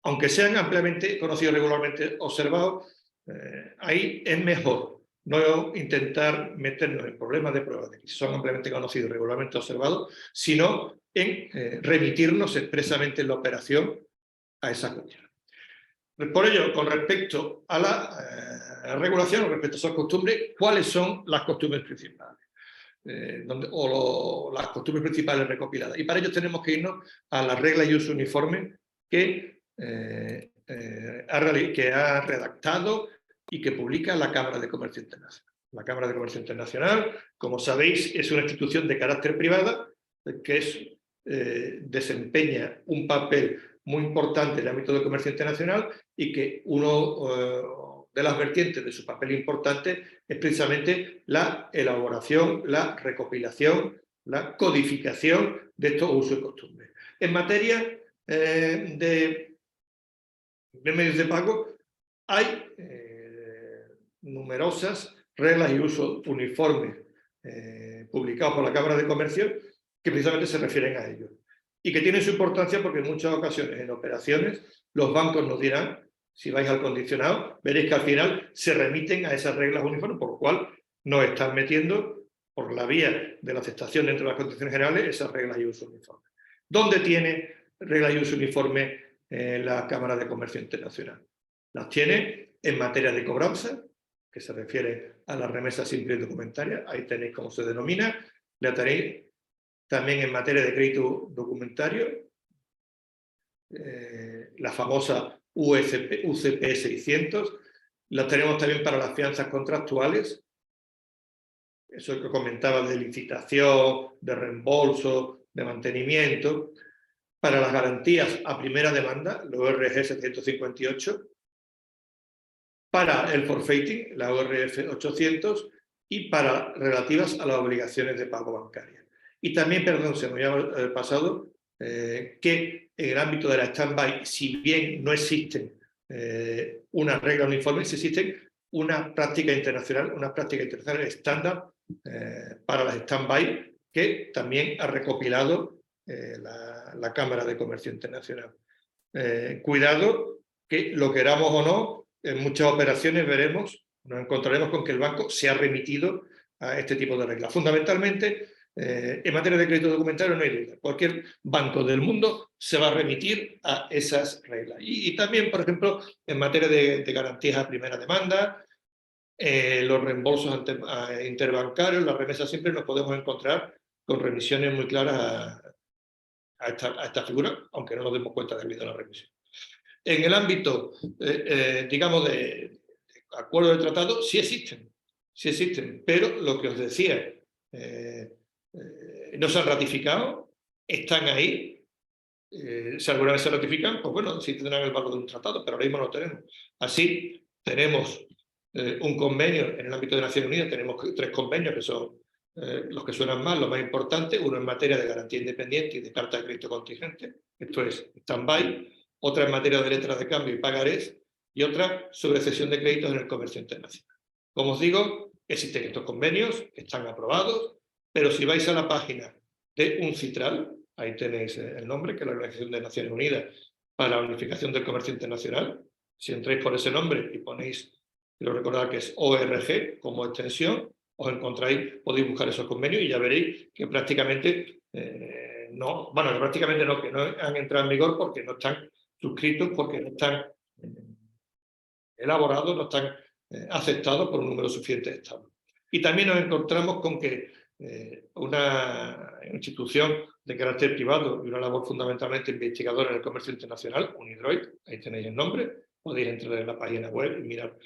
Aunque sean ampliamente conocidos, regularmente observados, ahí es mejor no intentar meternos en problemas de pruebas de que son ampliamente conocidos y regularmente observados, sino en remitirnos expresamente en la operación a esa cuestión. Por ello, con respecto a la regulación, respecto a esas costumbres, ¿cuáles son las costumbres principales? Las costumbres principales recopiladas. Y para ello tenemos que irnos a las reglas y uso uniforme que ha redactado y que publica la Cámara de Comercio Internacional. La Cámara de Comercio Internacional, como sabéis, es una institución de carácter privada que desempeña un papel muy importante en el ámbito del comercio internacional y que uno de las vertientes de su papel importante es precisamente la elaboración, la recopilación, la codificación de estos usos y costumbres. En materia de medios de pago hay numerosas reglas y usos uniformes publicados por la Cámara de Comercio que precisamente se refieren a ello y que tienen su importancia porque en muchas ocasiones en operaciones los bancos nos dirán, si vais al condicionado, veréis que al final se remiten a esas reglas uniformes, por lo cual nos están metiendo por la vía de la aceptación dentro de las condiciones generales esas reglas y usos uniformes. ¿Dónde tiene reglas y usos uniformes la Cámara de Comercio Internacional? Las tiene en materia de cobranza, que se refiere a la remesa simple y documentaria, ahí tenéis cómo se denomina, la tenéis también en materia de crédito documentario, la famosa UCP 600, la tenemos también para las fianzas contractuales, eso que comentaba de licitación, de reembolso, de mantenimiento, para las garantías a primera demanda, la ORG 758, para el forfaiting, la ORF 800, y para relativas a las obligaciones de pago bancaria. Y también, perdón, se me había pasado, que en el ámbito de la stand-by, si bien no existen una regla uniforme, sí existen una práctica internacional estándar para las stand-by que también ha recopilado la Cámara de Comercio Internacional. Cuidado que lo queramos o no, en muchas operaciones nos encontraremos con que el banco se ha remitido a este tipo de reglas. Fundamentalmente, en materia de crédito documentario no hay duda. Cualquier banco del mundo se va a remitir a esas reglas. Y también, por ejemplo, en materia de garantías a primera demanda, los reembolsos interbancarios, las remesas, siempre nos podemos encontrar con remisiones muy claras a esta figura, aunque no nos demos cuenta de la remisión. En el ámbito, digamos, de acuerdos de tratado, sí existen, pero lo que os decía, no se han ratificado, están ahí, si alguna vez se ratifican, pues bueno, sí tendrán el valor de un tratado, pero ahora mismo no lo tenemos. Así, tenemos un convenio en el ámbito de Naciones Unidas, tenemos 3 convenios que son los que suenan más, los más importantes, uno en materia de garantía independiente y de carta de crédito contingente, esto es stand-by, otra en materia de letras de cambio y pagarés, y otra sobre cesión de créditos en el comercio internacional. Como os digo, existen estos convenios, están aprobados, pero si vais a la página de UNCITRAL, ahí tenéis el nombre, que es la Organización de Naciones Unidas para la Unificación del Comercio Internacional, si entráis por ese nombre y ponéis, quiero recordar que es ORG como extensión, os encontráis, podéis buscar esos convenios y ya veréis que prácticamente que no han entrado en vigor porque no están suscritos, porque no están elaborados, no están aceptados por un número suficiente de estados. Y también nos encontramos con que una institución de carácter privado y una labor fundamentalmente investigadora en el comercio internacional, Unidroid, ahí tenéis el nombre, podéis entrar en la página web y mirar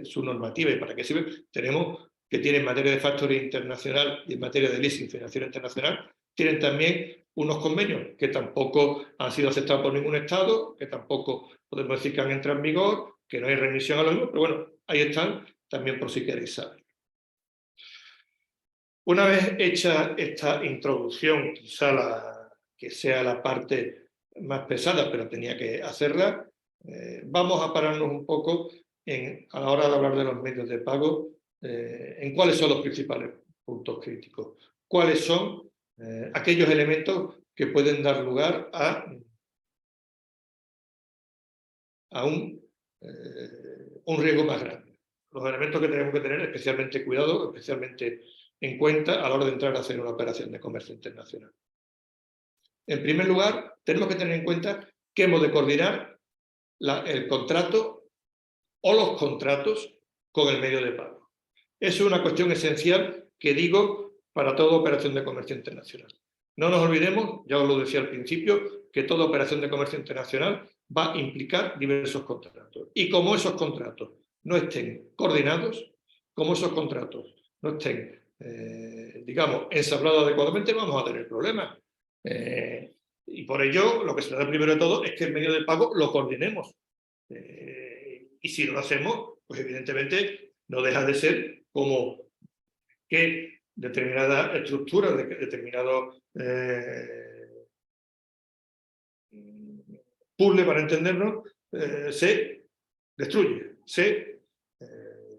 su normativa y para qué sirve. Tenemos que tienen en materia de factoring internacional y en materia de leasing financiero internacional, tienen también unos convenios que tampoco han sido aceptados por ningún Estado, que tampoco podemos decir que han entrado en vigor, que no hay remisión a los mismos, pero bueno, ahí están también por si queréis saber. Una vez hecha esta introducción, quizá que sea la parte más pesada, pero tenía que hacerla, vamos a pararnos un poco a la hora de hablar de los medios de pago en cuáles son los principales puntos críticos, cuáles son aquellos elementos que pueden dar lugar a un riesgo más grande. Los elementos que tenemos que tener especialmente cuidado, especialmente en cuenta a la hora de entrar a hacer una operación de comercio internacional. En primer lugar, tenemos que tener en cuenta que hemos de coordinar el contrato o los contratos con el medio de pago. Eso es una cuestión esencial que digo para toda operación de comercio internacional. No nos olvidemos, ya os lo decía al principio, que toda operación de comercio internacional va a implicar diversos contratos. Y como esos contratos no estén coordinados, como esos contratos no estén, digamos, ensamblados adecuadamente, vamos a tener problemas. Y por ello, lo que se trata primero de todo es que el medio de pago lo coordinemos. Y si no lo hacemos, pues evidentemente no deja de ser como que determinadas estructuras, determinados puzzle, para entendernos, se destruye, se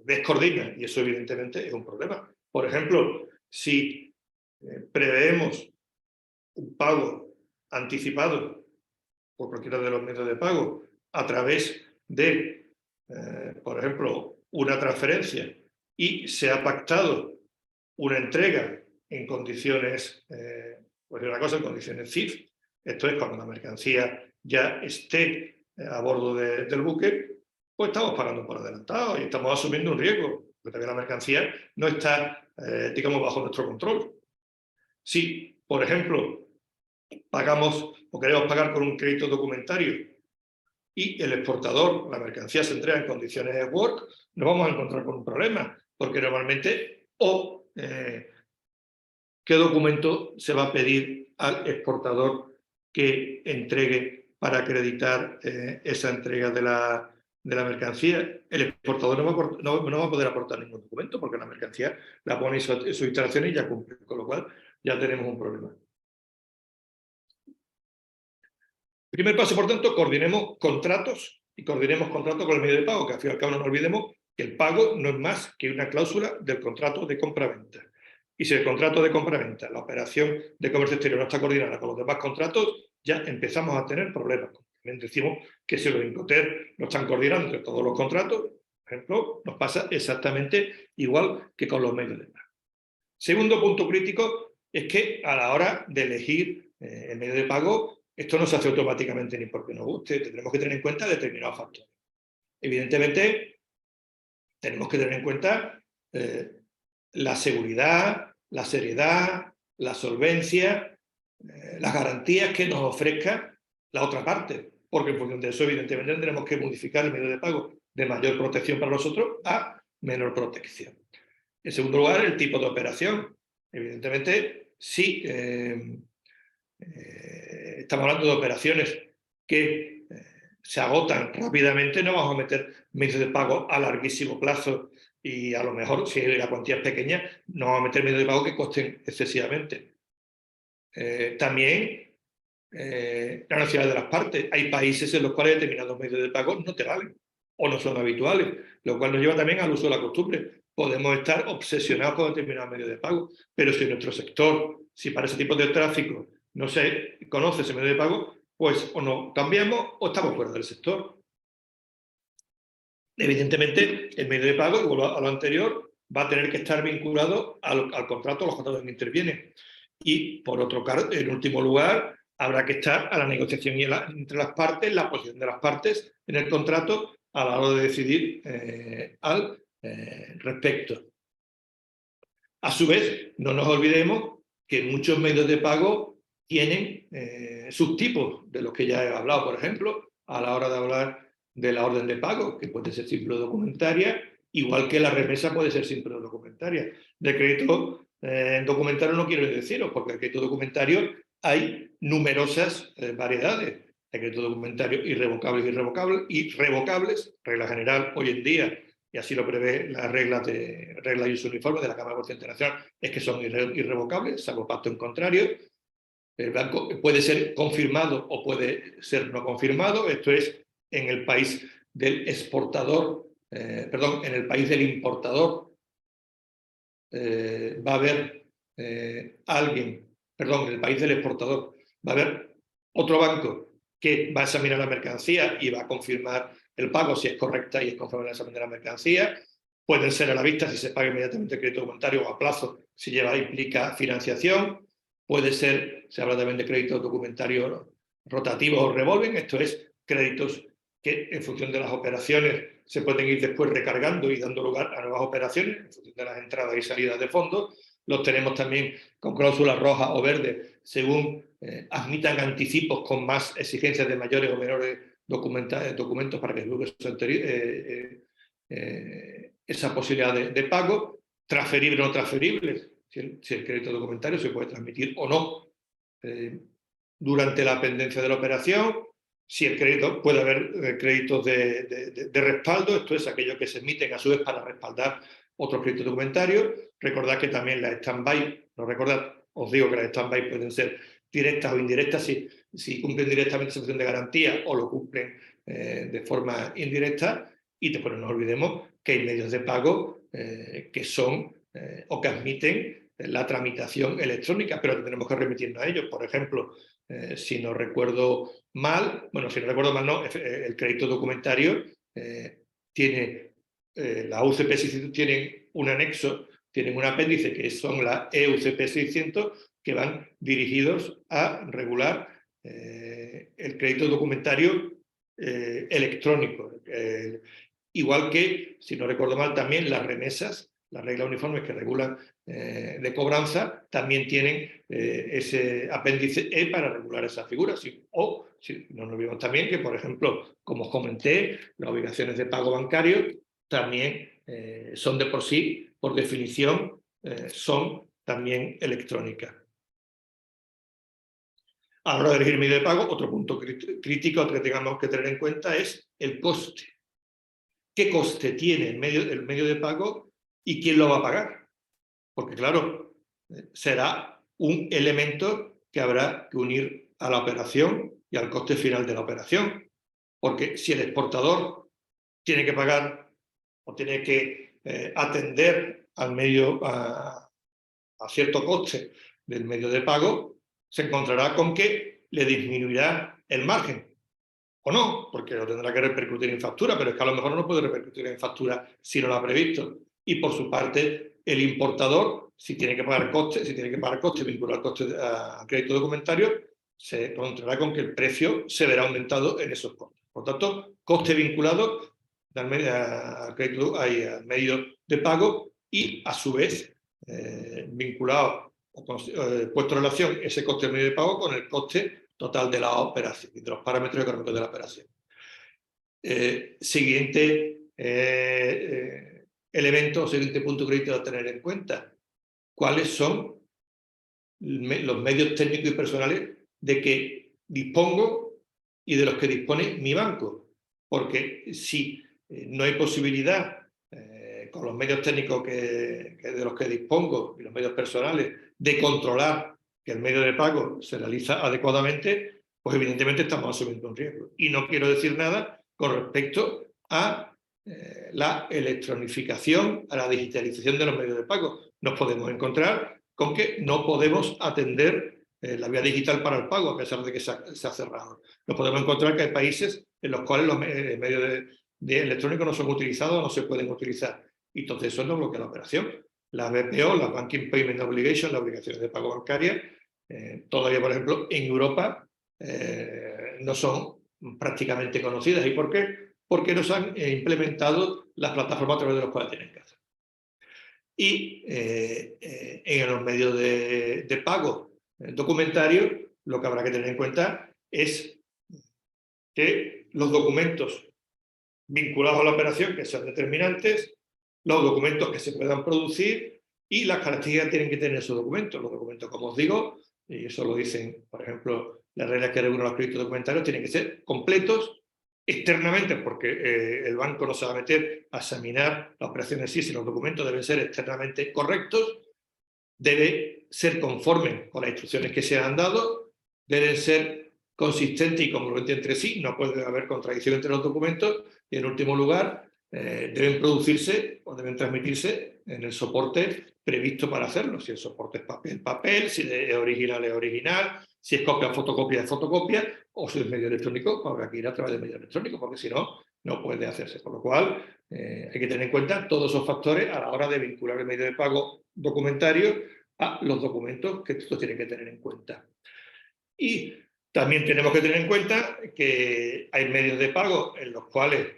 descoordina, y eso evidentemente es un problema. Por ejemplo, si preveemos un pago anticipado por cualquiera de los medios de pago a través de, por ejemplo, una transferencia y se ha pactado una entrega en condiciones, pues una cosa, en condiciones CIF, esto es cuando la mercancía ya esté a bordo del buque, pues estamos pagando por adelantado y estamos asumiendo un riesgo, porque también la mercancía no está, digamos, bajo nuestro control. Si, por ejemplo, pagamos o queremos pagar con un crédito documentario y el exportador, la mercancía se entrega en condiciones de work, nos vamos a encontrar con un problema, porque normalmente ¿qué documento se va a pedir al exportador que entregue para acreditar esa entrega de la mercancía? El exportador no va a poder aportar ningún documento porque la mercancía la pone en su instalación y ya cumple, con lo cual ya tenemos un problema. Primer paso, por tanto, coordinemos contratos y coordinemos contratos con el medio de pago, que al fin y al cabo no nos olvidemos que el pago no es más que una cláusula del contrato de compra-venta. Y si el contrato de compra-venta, la operación de comercio exterior no está coordinada con los demás contratos, ya empezamos a tener problemas. También decimos que si los Incoterm no están coordinando entre todos los contratos, por ejemplo, nos pasa exactamente igual que con los medios de pago. Segundo punto crítico es que a la hora de elegir el medio de pago, esto no se hace automáticamente ni porque nos guste, tendremos que tener en cuenta determinados factores. Evidentemente, tenemos que tener en cuenta la seguridad, la seriedad, la solvencia, las garantías que nos ofrezca la otra parte, porque en función de eso, evidentemente, tendremos que modificar el medio de pago de mayor protección para nosotros a menor protección. En segundo lugar, el tipo de operación. Evidentemente, si estamos hablando de operaciones que se agotan rápidamente, no vamos a meter medios de pago a larguísimo plazo y a lo mejor, si la cuantía es pequeña, no vamos a meter medios de pago que costen excesivamente. También la necesidad de las partes. Hay países en los cuales determinados medios de pago no te valen o no son habituales, lo cual nos lleva también al uso de la costumbre. Podemos estar obsesionados con determinados medios de pago, pero si en nuestro sector, si para ese tipo de tráfico no se conoce ese medio de pago, pues o no cambiamos o estamos fuera del sector. Evidentemente, el medio de pago, igual a lo anterior, va a tener que estar vinculado al contrato, a los contratos que intervienen. Y, por otro lado, en último lugar, habrá que estar a la negociación entre las partes, la posición de las partes en el contrato a la hora de decidir al respecto. A su vez, no nos olvidemos que muchos medios de pago tienen subtipos de los que ya he hablado, por ejemplo, a la hora de hablar de la orden de pago, que puede ser simple o documentaria, igual que la remesa puede ser simple o documentaria. De crédito documentario no quiero deciros, porque el crédito documentario hay numerosas variedades. De crédito documentario irrevocables y revocables, regla general hoy en día, y así lo prevé las reglas y uso uniforme de la Cámara de Comercio Internacional, es que son irrevocables, salvo pacto en contrario. El blanco puede ser confirmado o puede ser no confirmado, esto es en el país del exportador, en el país del importador va a haber alguien, perdón, en el país del exportador, va a haber otro banco que va a examinar la mercancía y va a confirmar el pago si es correcta y es conforme al examen de la mercancía. Pueden ser a la vista si se paga inmediatamente el crédito documentario o a plazo si implica financiación. Puede ser, se habla también de créditos documentarios rotativos o revolving, esto es créditos que en función de las operaciones se pueden ir después recargando y dando lugar a nuevas operaciones en función de las entradas y salidas de fondos. Los tenemos también con cláusulas rojas o verdes según admitan anticipos con más exigencias de mayores o menores documentos para que esa posibilidad de pago, transferible o no transferible, si el crédito documentario se puede transmitir o no durante la pendencia de la operación, si el crédito, puede haber créditos de respaldo, esto es aquello que se emiten a su vez para respaldar otros créditos documentarios. Recordad que también las stand-by, no recordad, os digo que las stand-by pueden ser directas o indirectas si cumplen directamente esa función de garantía o lo cumplen de forma indirecta. Y después no nos olvidemos que hay medios de pago que son o que admiten la tramitación electrónica, pero tenemos que remitirnos a ellos. Por ejemplo, si no recuerdo mal, el crédito documentario tiene, la UCP 600 tienen un anexo, tienen un apéndice que son las EUCP 600 que van dirigidos a regular el crédito documentario electrónico. Igual que, si no recuerdo mal, también las remesas, las reglas uniformes que regulan de cobranza, también tienen ese apéndice E para regular esas figuras. O, si no nos olvidemos también que, por ejemplo, como os comenté, las obligaciones de pago bancario también son de por sí, por definición, son también electrónicas. A la hora de elegir medio de pago, otro punto crítico que tengamos que tener en cuenta es el coste. ¿Qué coste tiene el medio de pago y quién lo va a pagar? Porque, claro, será un elemento que habrá que unir a la operación y al coste final de la operación. Porque si el exportador tiene que pagar o tiene que atender al medio a cierto coste del medio de pago, se encontrará con que le disminuirá el margen. O no, porque lo tendrá que repercutir en factura, pero es que a lo mejor no puede repercutir en factura si no lo ha previsto. Y por su parte, el importador, si tiene que pagar costes vinculado al coste al crédito documentario, se encontrará con que el precio se verá aumentado en esos costes. Por tanto, coste vinculado al medio de pago y, a su vez, vinculado o puesto en relación ese coste del medio de pago con el coste total de la operación y de los parámetros económicos de la operación. Siguiente elemento, siguiente punto crítico a tener en cuenta. ¿Cuáles son los medios técnicos y personales de que dispongo y de los que dispone mi banco? Porque si no hay posibilidad con los medios técnicos de los que dispongo y los medios personales de controlar que el medio de pago se realiza adecuadamente, pues evidentemente estamos asumiendo un riesgo. Y no quiero decir nada con respecto a la electronificación, a la digitalización de los medios de pago. Nos podemos encontrar con que no podemos atender la vía digital para el pago, a pesar de que se ha cerrado. Nos podemos encontrar que hay países en los cuales los medios electrónicos no son utilizados o no se pueden utilizar. Y entonces eso nos bloquea la operación. La BPO, la Banking Payment Obligation, las obligaciones de pago bancaria, todavía, por ejemplo, en Europa no son prácticamente conocidas. ¿Y por qué? Porque no se han implementado las plataformas a través de los cuales tienen que hacer. Y en los medios de pago documentarios, lo que habrá que tener en cuenta es que los documentos vinculados a la operación, que sean determinantes, los documentos que se puedan producir y las características que tienen que tener esos documentos. Los documentos, como os digo, y eso lo dicen, por ejemplo, las reglas que regulan los créditos documentarios, tienen que ser completos externamente, porque el banco no se va a meter a examinar la operación en sí, sino los documentos deben ser externamente correctos, debe ser conforme con las instrucciones que se han dado, deben ser consistentes y congruentes entre sí, no puede haber contradicción entre los documentos y, en último lugar, deben producirse o deben transmitirse en el soporte previsto para hacerlo. Si el soporte es papel, papel, si es original, si es copia, es fotocopia, o si es medio electrónico, pues habrá que ir a través del medio electrónico, porque si no, no puede hacerse. Por lo cual, hay que tener en cuenta todos esos factores a la hora de vincular el medio de pago documentario a los documentos que esto tiene que tener en cuenta. Y también tenemos que tener en cuenta que hay medios de pago en los cuales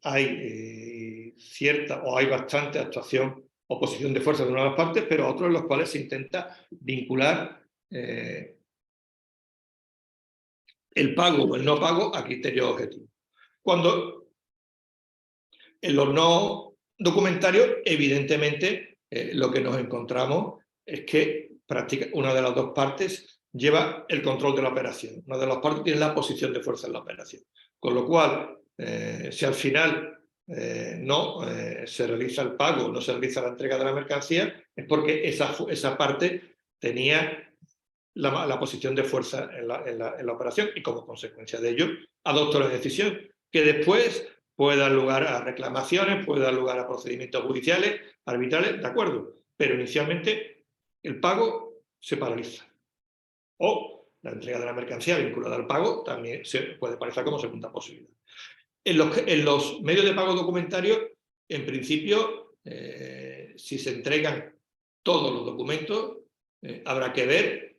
hay cierta o hay bastante actuación o posición de fuerza de una de las partes, pero otros en los cuales se intenta vincular el pago o el no pago a criterios objetivos. Cuando en los no documentarios, evidentemente, lo que nos encontramos es que una de las dos partes lleva el control de la operación. Una de las partes tiene la posición de fuerza en la operación. Con lo cual, si al final no se realiza el pago, no se realiza la entrega de la mercancía, es porque esa parte tenía la posición de fuerza en la operación y como consecuencia de ello adopta la decisión que después puede dar lugar a reclamaciones, puede dar lugar a procedimientos judiciales, arbitrales, de acuerdo, pero inicialmente el pago se paraliza. O la entrega de la mercancía vinculada al pago también se puede paralizar como segunda posibilidad. En los medios de pago documentarios, en principio, si se entregan todos los documentos, habrá que ver,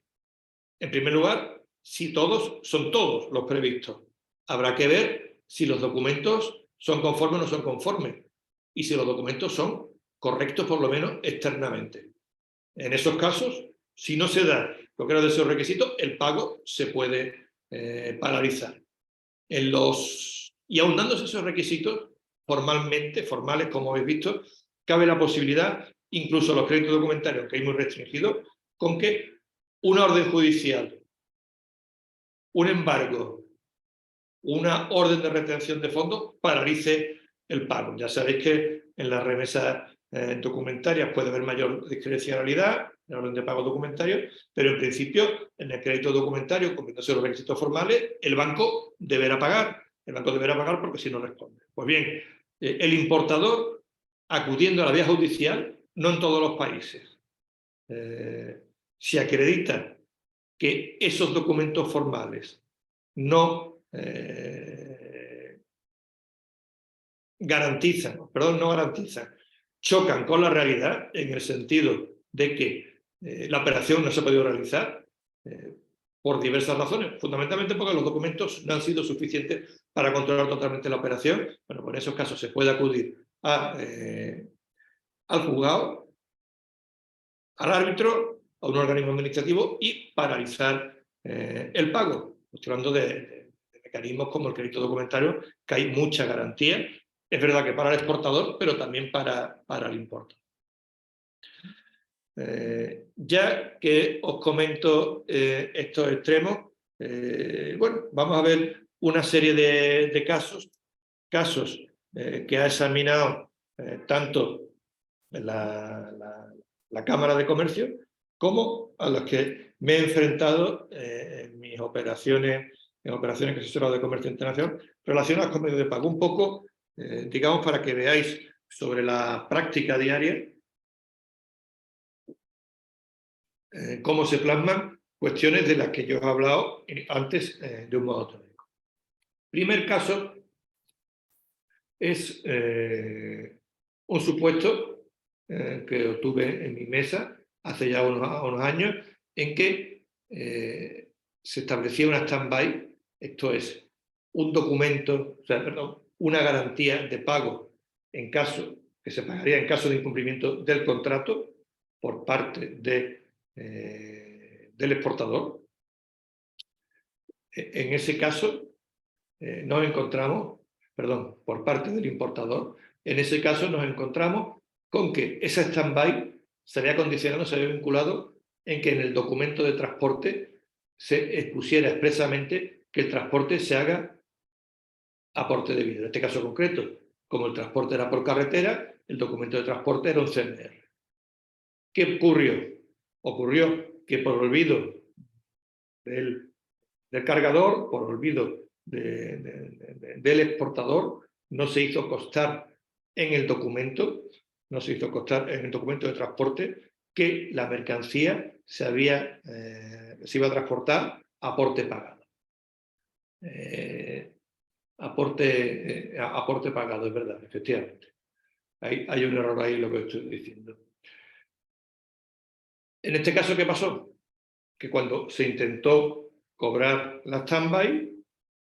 en primer lugar, si son todos los previstos. Habrá que ver si los documentos son conformes o no son conformes y si los documentos son correctos, por lo menos externamente. En esos casos, si no se da cualquiera de esos requisitos, el pago se puede paralizar. Y aun dándose esos requisitos, formales, como habéis visto, cabe la posibilidad, incluso los créditos documentarios, que hay muy restringidos, con que una orden judicial, un embargo, una orden de retención de fondos paralice el pago. Ya sabéis que en las remesas documentarias puede haber mayor discrecionalidad, en la orden de pago documentario, pero en principio, en el crédito documentario, cumpliéndose los requisitos formales, el banco deberá pagar. El banco deberá pagar porque si no responde. Pues bien, el importador, acudiendo a la vía judicial, no en todos los países, se acredita que esos documentos formales no garantizan, chocan con la realidad en el sentido de que la operación no se ha podido realizar por diversas razones, fundamentalmente porque los documentos no han sido suficientes para controlar totalmente la operación. Bueno, pues en esos casos se puede acudir al juzgado, al árbitro, a un organismo administrativo y paralizar el pago. Estoy hablando de mecanismos como el crédito documentario, que hay mucha garantía. Es verdad que para el exportador, pero también para el importador. Ya que os comento estos extremos, bueno, vamos a ver una serie de casos que ha examinado tanto la Cámara de Comercio como a los que me he enfrentado en mis operaciones, que he asesorado de comercio internacional, relacionadas con medios de pago. Un poco, digamos, para que veáis sobre la práctica diaria cómo se plasman cuestiones de las que yo he hablado antes de un modo teórico. Primer caso es un supuesto que tuve en mi mesa hace ya unos años, en que se establecía una stand-by, esto es, un documento, una garantía de pago en caso, que se pagaría en caso de incumplimiento del contrato por parte del exportador. En ese caso nos encontramos, por parte del importador, en ese caso nos encontramos con que esa stand-by se había condicionado, se había vinculado en que en el documento de transporte se expusiera expresamente que el transporte se haga a porte debido. En este caso concreto, como el transporte era por carretera, el documento de transporte era un CMR. ¿Qué ocurrió? Ocurrió que por olvido del cargador, por olvido del exportador, no se hizo constar en el documento no se hizo constar en el documento de transporte que la mercancía se iba a transportar a aporte pagado. Aporte pagado, es verdad, efectivamente. Hay un error ahí en lo que estoy diciendo. En este caso, ¿qué pasó? Que cuando se intentó cobrar la stand-by,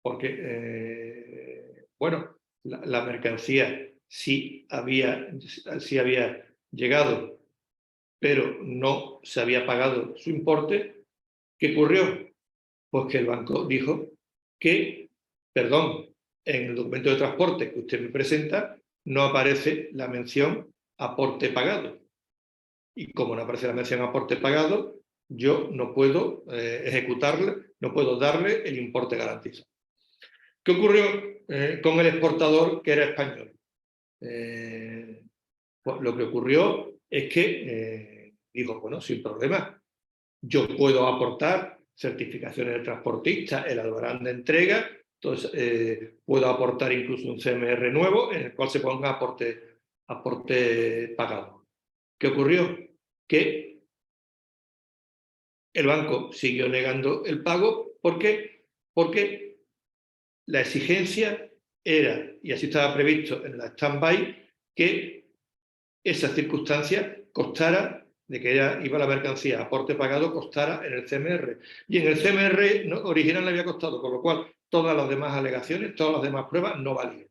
porque, bueno, la mercancía sí había llegado, pero no se había pagado su importe, ¿qué ocurrió? Pues que el banco dijo que, perdón, en el documento de transporte que usted me presenta no aparece la mención aporte pagado. Y como no aparece la mención aporte pagado, yo no puedo ejecutarle, no puedo darle el importe garantizado. ¿Qué ocurrió con el exportador que era español? Pues lo que ocurrió es que dijo, bueno, sin problema, yo puedo aportar certificaciones de transportista, el albarán de entrega, entonces puedo aportar incluso un CMR nuevo en el cual se ponga aporte pagado. ¿Qué ocurrió? Que el banco siguió negando el pago porque la exigencia era, y así estaba previsto en la stand-by, que esa circunstancia costara, de que iba la mercancía a aporte pagado, costara en el CMR. Y en el CMR original le había costado, con lo cual todas las demás alegaciones, todas las demás pruebas no valían.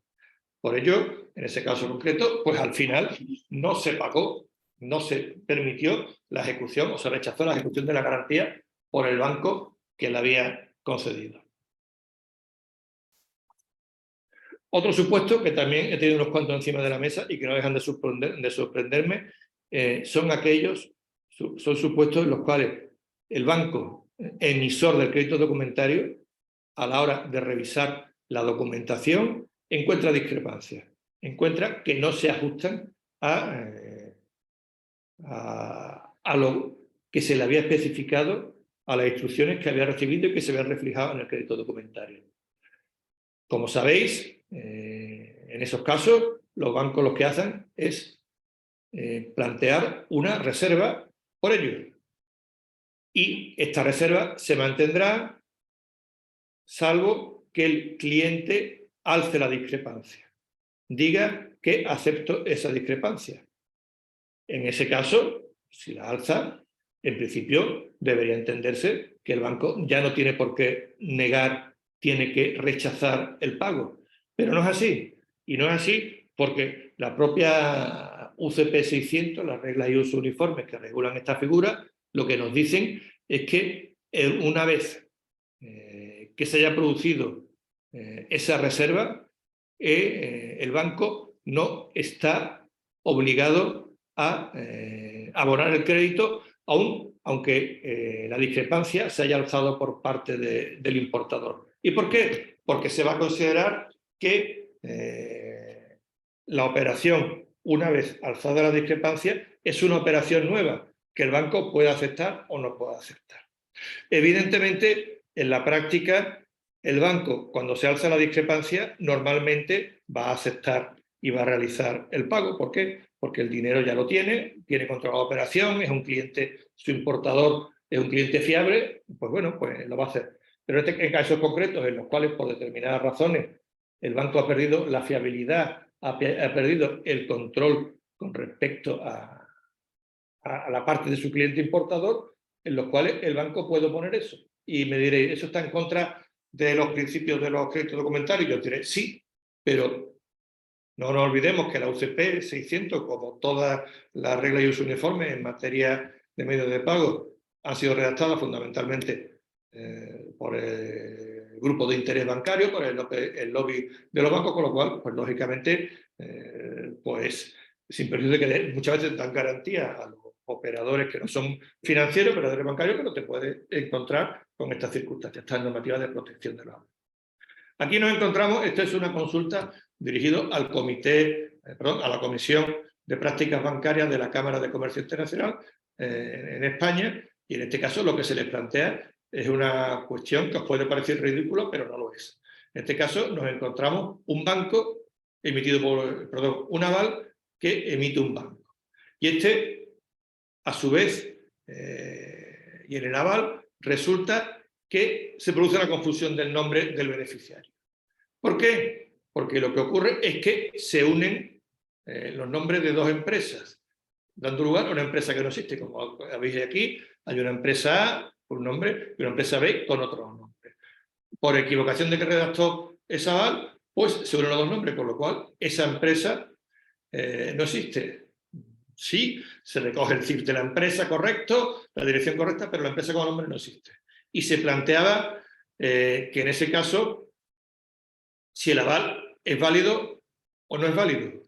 Por ello, en ese caso concreto, pues al final no se pagó, no se permitió la ejecución o se rechazó la ejecución de la garantía por el banco que la había concedido. Otro supuesto, que también he tenido unos cuantos encima de la mesa y que no dejan de sorprenderme, son supuestos en los cuales el banco emisor del crédito documentario, a la hora de revisar la documentación, encuentra discrepancias, encuentra que no se ajustan a lo que se le había especificado, a las instrucciones que había recibido y que se habían reflejado en el crédito documentario. Como sabéis, en esos casos, los bancos lo que hacen es plantear una reserva por ello. Y esta reserva se mantendrá salvo que el cliente alce la discrepancia. Diga que acepto esa discrepancia. En ese caso, si la alza, en principio debería entenderse que el banco ya no tiene por qué negar, tiene que rechazar el pago. Pero no es así. Y no es así porque la propia UCP 600, las reglas y usos uniformes que regulan esta figura, lo que nos dicen es que una vez que se haya producido esa reserva, el banco no está obligado a abonar el crédito, aunque la discrepancia se haya alzado por parte del importador. ¿Y por qué? Porque se va a considerar que la operación, una vez alzada la discrepancia, es una operación nueva que el banco puede aceptar o no puede aceptar. Evidentemente, en la práctica, el banco, cuando se alza la discrepancia, normalmente va a aceptar y va a realizar el pago. ¿Por qué? Porque el dinero ya lo tiene controlada la operación, es un cliente, su importador es un cliente fiable, pues bueno, pues lo va a hacer. Pero en casos concretos en los cuales, por determinadas razones, el banco ha perdido la fiabilidad, ha perdido el control con respecto a la parte de su cliente importador, en los cuales el banco puede poner eso. Y me diréis, ¿eso está en contra de los principios de los créditos documentarios? Yo diré, sí, pero no nos olvidemos que la UCP 600, como todas las reglas y usos uniformes en materia de medios de pago, han sido redactadas fundamentalmente por el grupo de interés bancario, por el lobby de los bancos, con lo cual, pues lógicamente, pues sin perjuicio de que muchas veces dan garantía a los operadores que no son financieros, operadores bancarios, pero te puedes encontrar con estas circunstancias, estas normativas de protección de los datos. Aquí nos encontramos, esta es una consulta dirigida al a la Comisión de Prácticas Bancarias de la Cámara de Comercio Internacional en España, y en este caso lo que se les plantea es una cuestión que os puede parecer ridícula, pero no lo es. En este caso nos encontramos un banco emitido un aval que emite un banco. Y a su vez, y en el aval, resulta que se produce la confusión del nombre del beneficiario. ¿Por qué? Porque lo que ocurre es que se unen los nombres de dos empresas, dando lugar a una empresa que no existe. Como veis aquí, hay una empresa A con un nombre y una empresa B con otro nombre. Por equivocación de que redactó esa aval, pues se unen los dos nombres, con lo cual esa empresa no existe. Sí, se recoge el CIF de la empresa correcto, la dirección correcta, pero la empresa con nombre no existe. Y se planteaba que en ese caso, si el aval es válido o no es válido.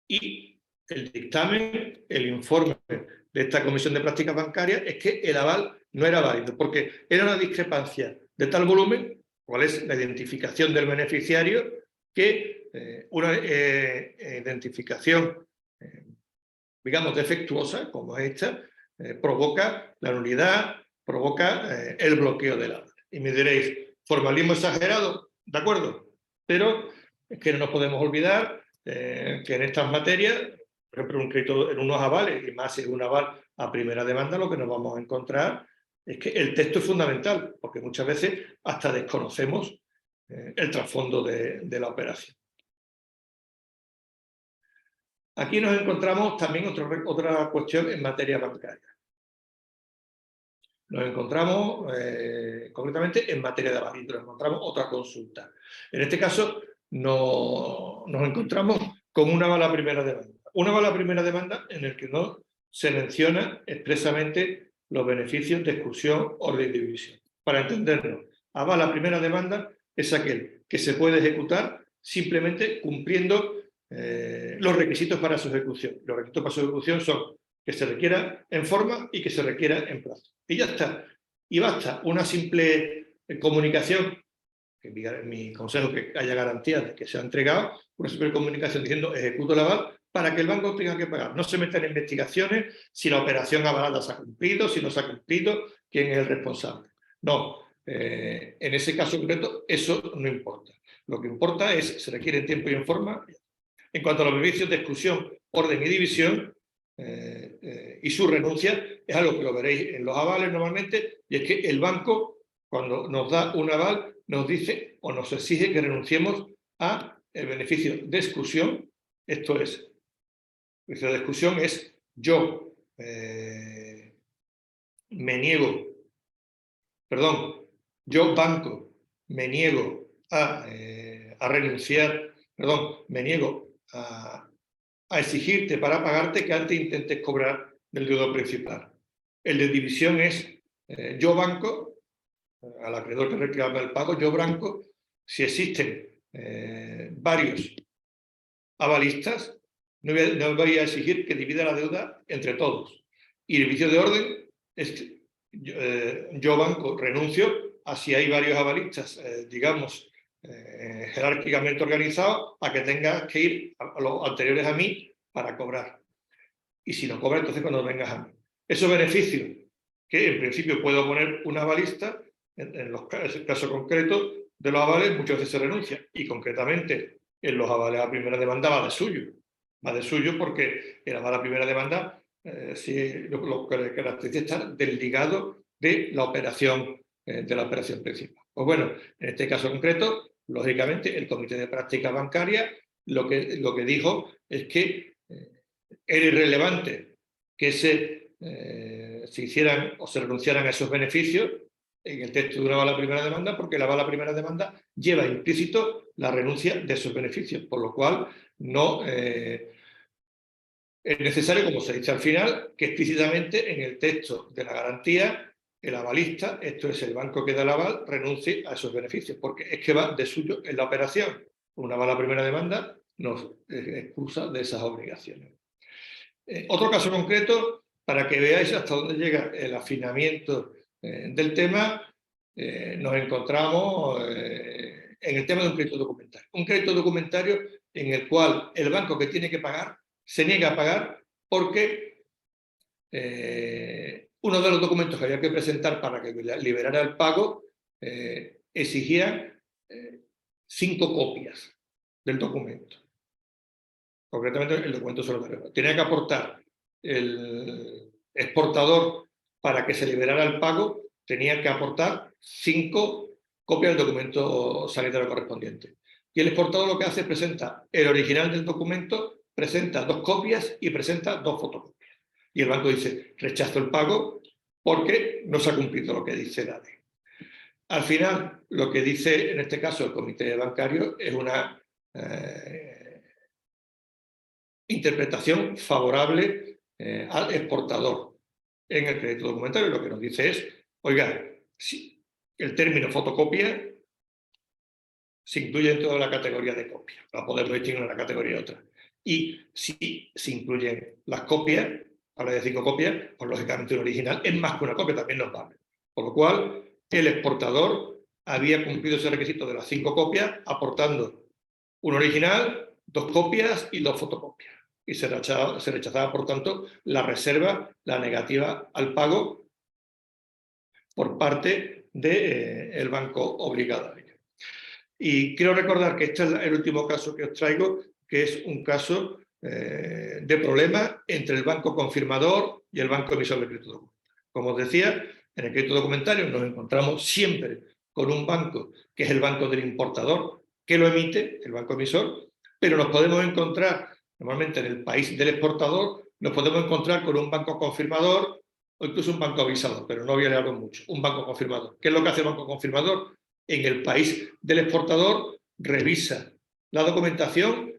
Y el dictamen, el informe de esta Comisión de Prácticas Bancarias es que el aval no era válido, porque era una discrepancia de tal volumen, cuál es la identificación del beneficiario, que una identificación, digamos, defectuosa, como esta, provoca la nulidad, provoca el bloqueo del aval. Y me diréis, formalismo exagerado, de acuerdo, pero es que no nos podemos olvidar que en estas materias, por ejemplo, un crédito en unos avales, y más en un aval a primera demanda, lo que nos vamos a encontrar es que el texto es fundamental, porque muchas veces hasta desconocemos el trasfondo de la operación. Aquí nos encontramos también otra cuestión en materia bancaria. Nos encontramos concretamente en materia de aval, nos encontramos otra consulta. En este caso nos encontramos con una aval a primera demanda. Una aval a primera demanda en el que no se menciona expresamente los beneficios de exclusión, orden y división. Para entendernos, aval a primera demanda es aquel que se puede ejecutar simplemente cumpliendo los requisitos para su ejecución. Los requisitos para su ejecución son que se requiera en forma y que se requiera en plazo. Y ya está. Y basta una simple comunicación, que mi consejo es que haya garantías de que se ha entregado, una simple comunicación diciendo ejecuto el aval para que el banco tenga que pagar. No se metan en investigaciones si la operación avalada se ha cumplido, si no se ha cumplido, quién es el responsable. No, en ese caso concreto eso no importa. Lo que importa es se requiere en tiempo y en forma. En cuanto a los beneficios de exclusión, orden y división, y su renuncia, es algo que lo veréis en los avales normalmente, y es que el banco, cuando nos da un aval, nos dice o nos exige que renunciemos a el beneficio de exclusión. Esto es, el beneficio de exclusión es yo me niego, perdón, yo banco me niego a renunciar, perdón, me niego a exigirte para pagarte que antes intentes cobrar del deudor principal. El de división es yo banco, al acreedor que reclama el pago, yo banco, si existen varios avalistas, no voy a exigir que divida la deuda entre todos. Y el vicio de orden es yo banco, renuncio a si hay varios avalistas, digamos, jerárquicamente organizados, a que tengas que ir a los anteriores a mí para cobrar. Y si no cobra, entonces cuando vengas a mí. Esos beneficios que en principio puedo poner un avalista, en el caso concreto de los avales muchas veces se renuncia. Y concretamente en los avales a primera demanda va de suyo. Va de suyo porque el aval a primera demanda lo que le caracteriza es estar desligado de la operación principal. Pues bueno, en este caso concreto, lógicamente, el Comité de Prácticas Bancarias lo que dijo es que era irrelevante que se hicieran o se renunciaran a esos beneficios en el texto de una aval a primera demanda, porque la aval a primera demanda lleva implícito la renuncia de esos beneficios, por lo cual no es necesario, como se dice al final, que explícitamente en el texto de la garantía el avalista, esto es el banco que da el aval, renuncie a esos beneficios, porque es que va de suyo en la operación. Una aval a primera demanda nos excusa de esas obligaciones. Otro caso concreto, para que veáis hasta dónde llega el afinamiento del tema, nos encontramos en el tema de un crédito documentario. Un crédito documentario en el cual el banco que tiene que pagar se niega a pagar porque uno de los documentos que había que presentar para que liberara el pago exigía 5 copias del documento. concretamente el documento sobre la deuda. Tenía que aportar el exportador para que se liberara el pago, tenía que aportar 5 copias del documento sanitario correspondiente. Y el exportador lo que hace es presenta el original del documento, presenta 2 copias y presenta 2 fotocopias. Y el banco dice, rechazo el pago porque no se ha cumplido lo que dice la ley. Al final, lo que dice en este caso el comité bancario es una interpretación favorable al exportador en el crédito documentario. Lo que nos dice es, oiga, si el término fotocopia se incluye dentro de la categoría de copia, para poderlo distinguir de una categoría y otra. Y si se incluyen las copias, habla de 5 copias, pues lógicamente un original es más que una copia, también nos vale. Por lo cual, el exportador había cumplido ese requisito de las 5 copias, aportando un original, 2 copias y 2 fotocopias. Y se rechazaba, por tanto, la reserva, la negativa al pago por parte del banco obligado. Y quiero recordar que este es el último caso que os traigo, que es un caso de problema entre el banco confirmador y el banco emisor de crédito documentario. Como os decía, en el crédito documentario nos encontramos siempre con un banco, que es el banco del importador, que lo emite, el banco emisor, pero nos podemos encontrar, normalmente en el país del exportador, nos podemos encontrar con un banco confirmador o incluso un banco avisador, pero no voy a hablar mucho, un banco confirmador. ¿Qué es lo que hace el banco confirmador? En el país del exportador, revisa la documentación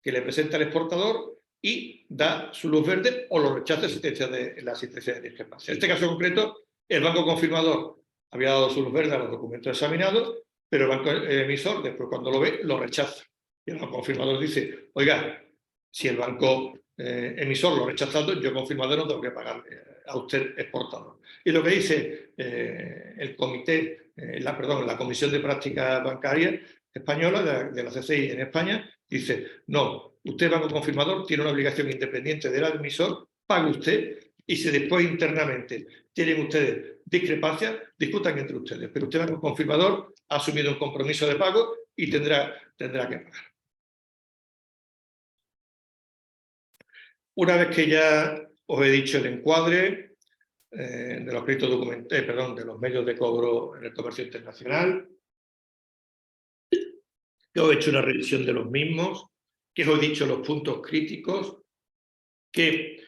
que le presenta el exportador y da su luz verde o lo rechaza la existencia de discrepancia. En este caso concreto, el banco confirmador había dado su luz verde a los documentos examinados, pero el banco emisor, después cuando lo ve, lo rechaza. Y el banco confirmador dice, oiga, si el banco emisor lo ha rechazado, yo confirmador no tengo que pagar a usted exportador. Y lo que dice el comité, la Comisión de Prácticas Bancarias Española, de la CCI en España, dice, no, usted banco confirmador tiene una obligación independiente del emisor, pague usted, y si después internamente tienen ustedes discrepancias, discutan entre ustedes, pero usted banco confirmador ha asumido un compromiso de pago y tendrá que pagar. Una vez que ya os he dicho el encuadre de los créditos de los medios de cobro en el comercio internacional, que os he hecho una revisión de los mismos, que os he dicho los puntos críticos, que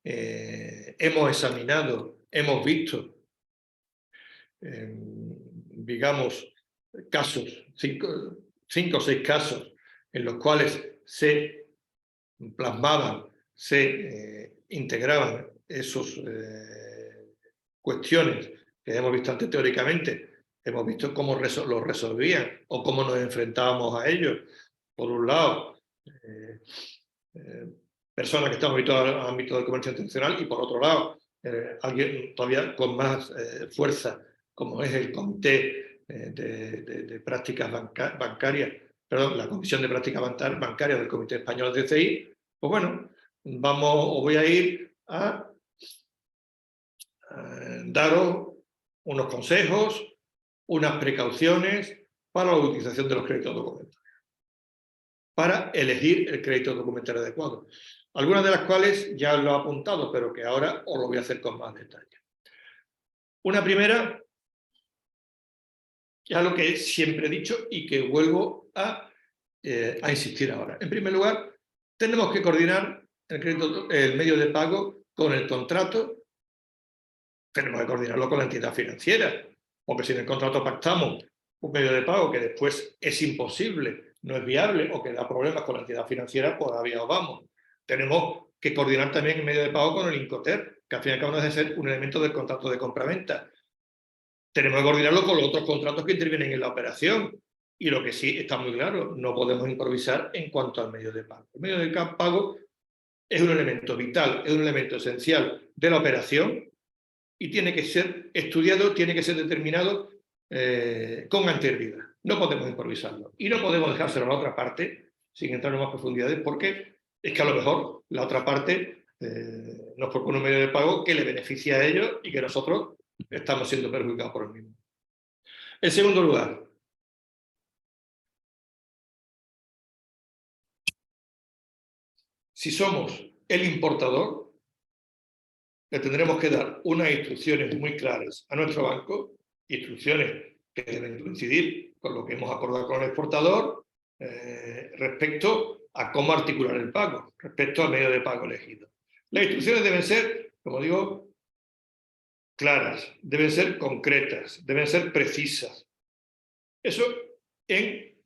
hemos examinado, hemos visto, digamos, casos, 5 o 6 casos en los cuales se plasmaban, se integraban esas cuestiones que hemos visto antes teóricamente, hemos visto cómo los resolvían o cómo nos enfrentábamos a ellos. Por un lado, personas que están habituadas al ámbito del comercio internacional y por otro lado, alguien todavía con más fuerza, como es el Comité de Prácticas Bancarias, perdón, la Comisión de Prácticas Bancarias del Comité Español de CI, pues bueno, os voy a ir a daros unos consejos, unas precauciones para la utilización de los créditos documentarios, para elegir el crédito documentario adecuado. Algunas de las cuales ya lo he apuntado, pero que ahora os lo voy a hacer con más detalle. Una primera, ya lo que siempre he dicho y que vuelvo a insistir ahora. En primer lugar, tenemos que coordinar el medio de pago con el contrato. Tenemos que coordinarlo con la entidad financiera, porque si en el contrato pactamos un medio de pago que después es imposible, no es viable o que da problemas con la entidad financiera, pues todavía vamos. Tenemos que coordinar también el medio de pago con el Incoterm, que al fin y al cabo no debe ser un elemento del contrato de compraventa. Tenemos que coordinarlo con los otros contratos que intervienen en la operación. Y lo que sí está muy claro, no podemos improvisar en cuanto al medio de pago. El medio de pago es un elemento vital, es un elemento esencial de la operación y tiene que ser estudiado, tiene que ser determinado con anterioridad. No podemos improvisarlo. Y no podemos dejárselo a la otra parte, sin entrar en más profundidades, porque es que a lo mejor la otra parte nos propone un medio de pago que le beneficia a ellos y que nosotros estamos siendo perjudicados por el mismo. En segundo lugar, Si somos el importador, le tendremos que dar unas instrucciones muy claras a nuestro banco, instrucciones que deben coincidir con lo que hemos acordado con el exportador respecto a cómo articular el pago, respecto al medio de pago elegido. Las instrucciones deben ser, como digo, claras, deben ser concretas, deben ser precisas. Eso, en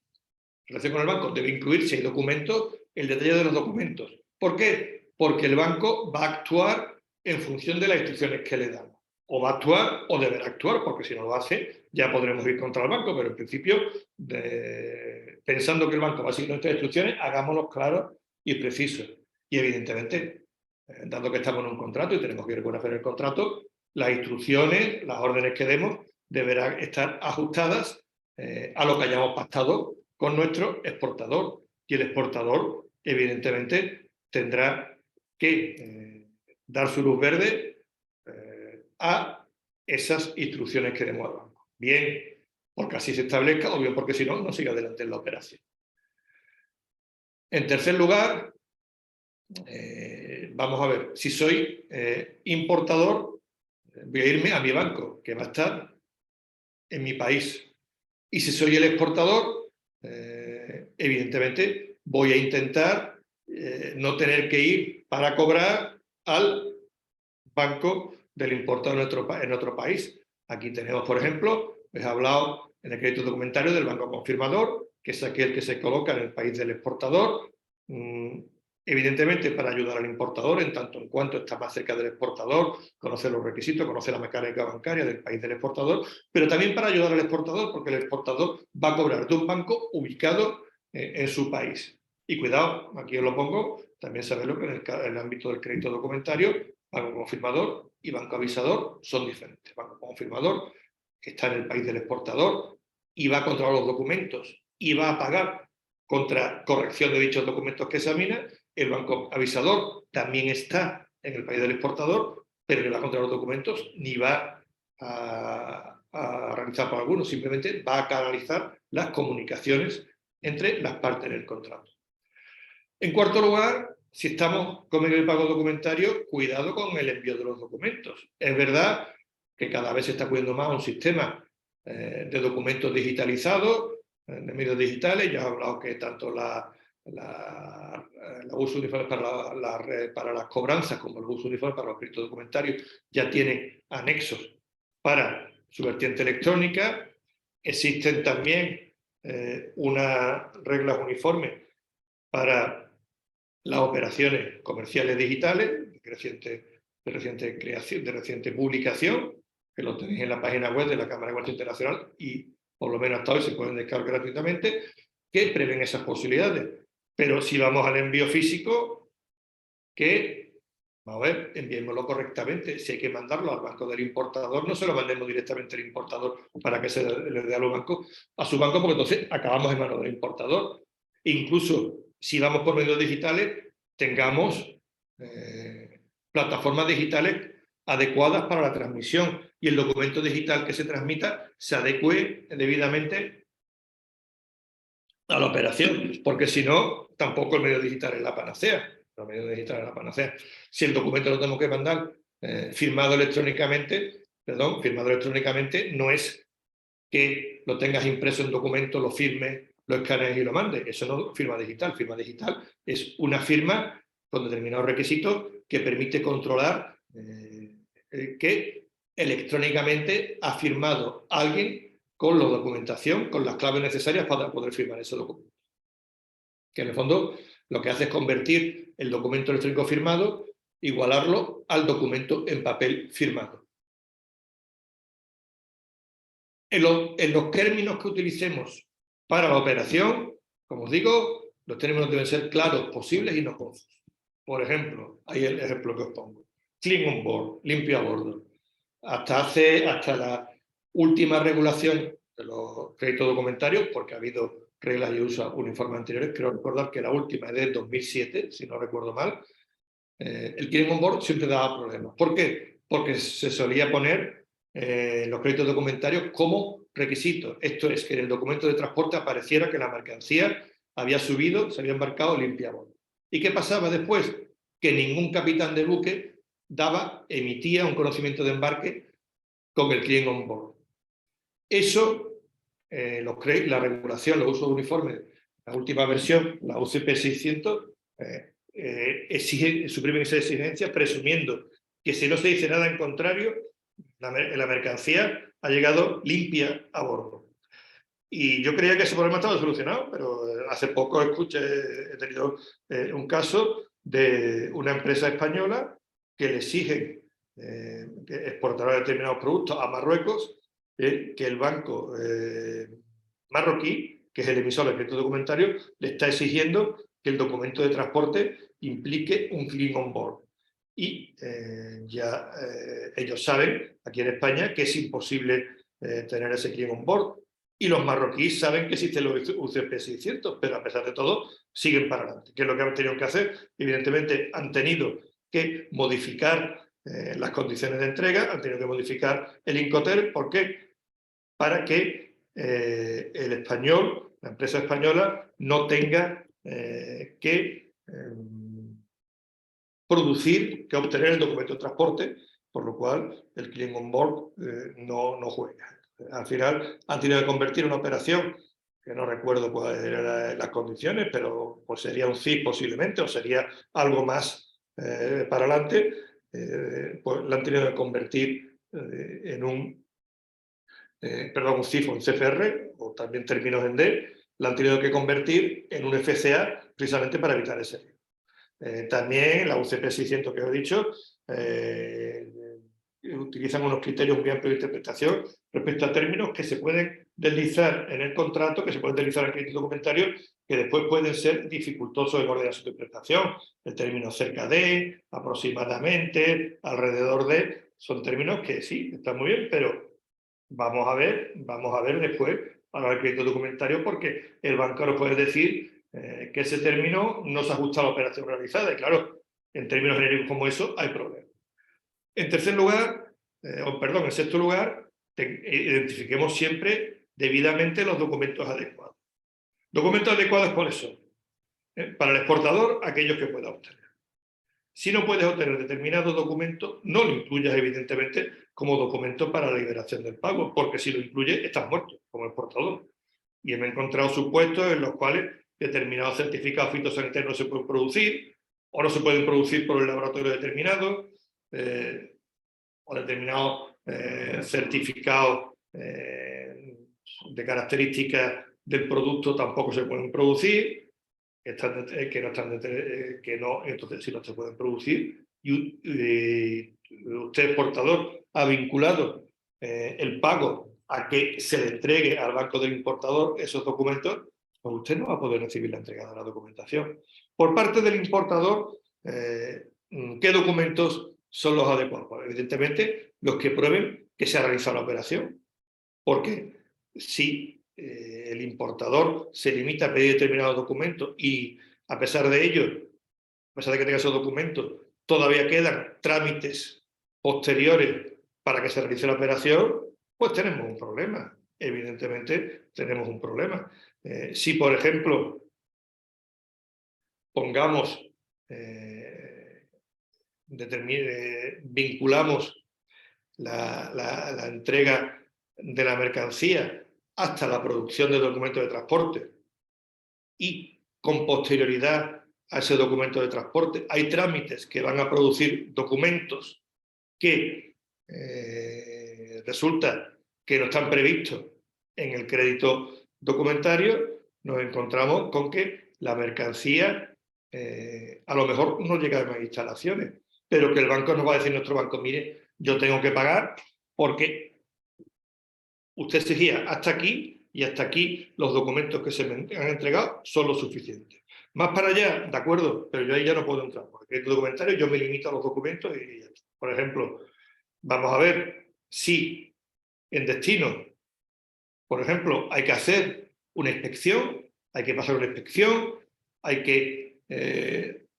relación con el banco, debe incluir, si hay documentos, el detalle de los documentos. ¿Por qué? Porque el banco va a actuar en función de las instrucciones que le damos. O va a actuar o deberá actuar, porque si no lo hace, ya podremos ir contra el banco, pero en principio, pensando que el banco va a seguir nuestras instrucciones, hagámoslos claros y precisos. Y evidentemente, dado que estamos en un contrato y tenemos que reconocer el contrato, las instrucciones, las órdenes que demos, deberán estar ajustadas a lo que hayamos pactado con nuestro exportador. Y el exportador, evidentemente, tendrá que dar su luz verde a esas instrucciones que demos al banco. Bien porque así se establezca, o bien porque si no, no siga adelante en la operación. En tercer lugar, vamos a ver, si soy importador, voy a irme a mi banco, que va a estar en mi país. Y si soy el exportador, evidentemente voy a intentar no tener que ir para cobrar al banco del importador en otro país. Aquí tenemos, por ejemplo, he hablado en el crédito documentario del banco confirmador, que es aquel que se coloca en el país del exportador, evidentemente para ayudar al importador en tanto en cuanto está más cerca del exportador, conoce los requisitos, conoce la mecánica bancaria del país del exportador, pero también para ayudar al exportador, porque el exportador va a cobrar de un banco ubicado en su país. Y cuidado, aquí os lo pongo, también sabéis que en el ámbito del crédito documentario, banco confirmador y banco avisador son diferentes. Banco confirmador está en el país del exportador y va a controlar los documentos y va a pagar contra corrección de dichos documentos que examina. El banco avisador también está en el país del exportador, pero ni va a controlar los documentos ni va a realizar por algunos, simplemente va a canalizar las comunicaciones entre las partes del contrato. En cuarto lugar, si estamos con medio de pago documentario, cuidado con el envío de los documentos. Es verdad que cada vez se está cuidando más un sistema de documentos digitalizados, de medios digitales. Ya he hablado que tanto la uso uniforme para las cobranzas como el uso uniforme para los créditos documentarios ya tienen anexos para su vertiente electrónica. Existen también unas reglas uniformes para las operaciones comerciales digitales de reciente publicación, que lo tenéis en la página web de la Cámara de Comercio Internacional y por lo menos hasta hoy se pueden descargar gratuitamente, que prevén esas posibilidades. Pero si vamos al envío físico, vamos a ver, enviémoslo correctamente. Si hay que mandarlo al banco del importador, no se lo mandemos directamente al importador para que se le dé a su banco, porque entonces acabamos en manos del importador. Incluso si vamos por medios digitales, tengamos plataformas digitales adecuadas para la transmisión y el documento digital que se transmita se adecue debidamente a la operación, porque si no, tampoco el medio digital es la panacea. El medio digital es la panacea. Si el documento lo tenemos que mandar firmado electrónicamente, no es que lo tengas impreso en documento, lo firmes, lo escanees y lo mandes. Eso no es firma digital. Firma digital es una firma con determinados requisitos que permite controlar que electrónicamente ha firmado alguien con la documentación, con las claves necesarias para poder firmar ese documento. Que en el fondo lo que hace es convertir el documento electrónico firmado, igualarlo al documento en papel firmado. En los términos que utilicemos para la operación, como os digo, los términos deben ser claros, posibles y no confusos. Por ejemplo, ahí el ejemplo que os pongo. Clean on board, limpio a bordo. Hasta la última regulación de los créditos documentarios, porque ha habido reglas y usos uniformes anteriores, creo recordar que la última es de 2007, si no recuerdo mal, el clean on board siempre daba problemas. ¿Por qué? Porque se solía poner los créditos documentarios como requisito. Esto es, que en el documento de transporte apareciera que la mercancía había subido, se había embarcado limpia a bordo. ¿Y qué pasaba después? Que ningún capitán de buque emitía un conocimiento de embarque con el cliente on board. Eso, la regulación, los usos de uniformes, la última versión, la UCP 600, suprimen esa exigencia presumiendo que si no se dice nada en contrario, la mercancía ha llegado limpia a bordo. Y yo creía que ese problema estaba solucionado, pero hace poco he tenido un caso de una empresa española que le exige exportar determinados productos a Marruecos, que el banco marroquí, que es el emisor del crédito documentario, le está exigiendo que el documento de transporte implique un clean on board. Y ellos saben, aquí en España, que es imposible tener ese clean on board. Y los marroquíes saben que existen los UCP 600, pero a pesar de todo siguen para adelante. ¿Qué es lo que han tenido que hacer? Evidentemente han tenido que modificar las condiciones de entrega, han tenido que modificar el Incoterm. ¿Por qué? Para que el español, la empresa española, no tenga que obtener el documento de transporte, por lo cual el client on board no juega. Al final han tenido que convertir una operación, que no recuerdo cuáles eran las condiciones, pero pues sería un CIF posiblemente, o sería algo más para adelante, pues la han tenido que convertir en un CIF o un CFR, o también términos en D, la han tenido que convertir en un FCA precisamente para evitar ese riesgo. También la UCP 600 que os he dicho utilizan unos criterios muy amplios de interpretación respecto a términos que se pueden deslizar en el contrato, que se pueden deslizar en el crédito documentario, que después pueden ser dificultosos en orden a su interpretación. El término cerca de, aproximadamente, alrededor de, son términos que sí, están muy bien, pero vamos a ver después a el crédito documentario, porque el banco nos puede decir que ese término no se ajusta a la operación realizada. Y claro, en términos genéricos como eso hay problemas. En sexto lugar, identifiquemos siempre debidamente los documentos adecuados. ¿Documentos adecuados cuáles son? Para el exportador, aquellos que pueda obtener. Si no puedes obtener determinado documento, no lo incluyas, evidentemente, como documento para la liberación del pago, porque si lo incluyes, estás muerto como exportador. Y me he encontrado supuestos en los cuales determinados certificados fitosanitarios no se pueden producir, o no se pueden producir por el laboratorio determinado, o determinados certificados de características del producto tampoco se pueden producir, entonces si no se pueden producir, y usted exportador ha vinculado el pago a que se le entregue al banco del importador esos documentos, pues usted no va a poder recibir la entrega de la documentación. Por parte del importador, ¿qué documentos son los adecuados? Pues, evidentemente, los que prueben que se ha realizado la operación. Porque si el importador se limita a pedir determinados documentos y a pesar de ello, a pesar de que tenga esos documentos, todavía quedan trámites posteriores para que se realice la operación, pues tenemos un problema. Evidentemente tenemos un problema. Si, por ejemplo, vinculamos la entrega de la mercancía hasta la producción del documento de transporte y con posterioridad a ese documento de transporte hay trámites que van a producir documentos que resulta que no están previstos en el crédito documentario, nos encontramos con que la mercancía a lo mejor no llega a las instalaciones, pero que el banco nos va a decir, nuestro banco, mire, yo tengo que pagar porque usted exigía hasta aquí y hasta aquí los documentos que se me han entregado son los suficientes. Más para allá, de acuerdo, pero yo ahí ya no puedo entrar. Porque el documentario yo me limito a los documentos y ya está. Por ejemplo, vamos a ver si en destino, por ejemplo, hay que hacer una inspección, hay que pasar una inspección, hay que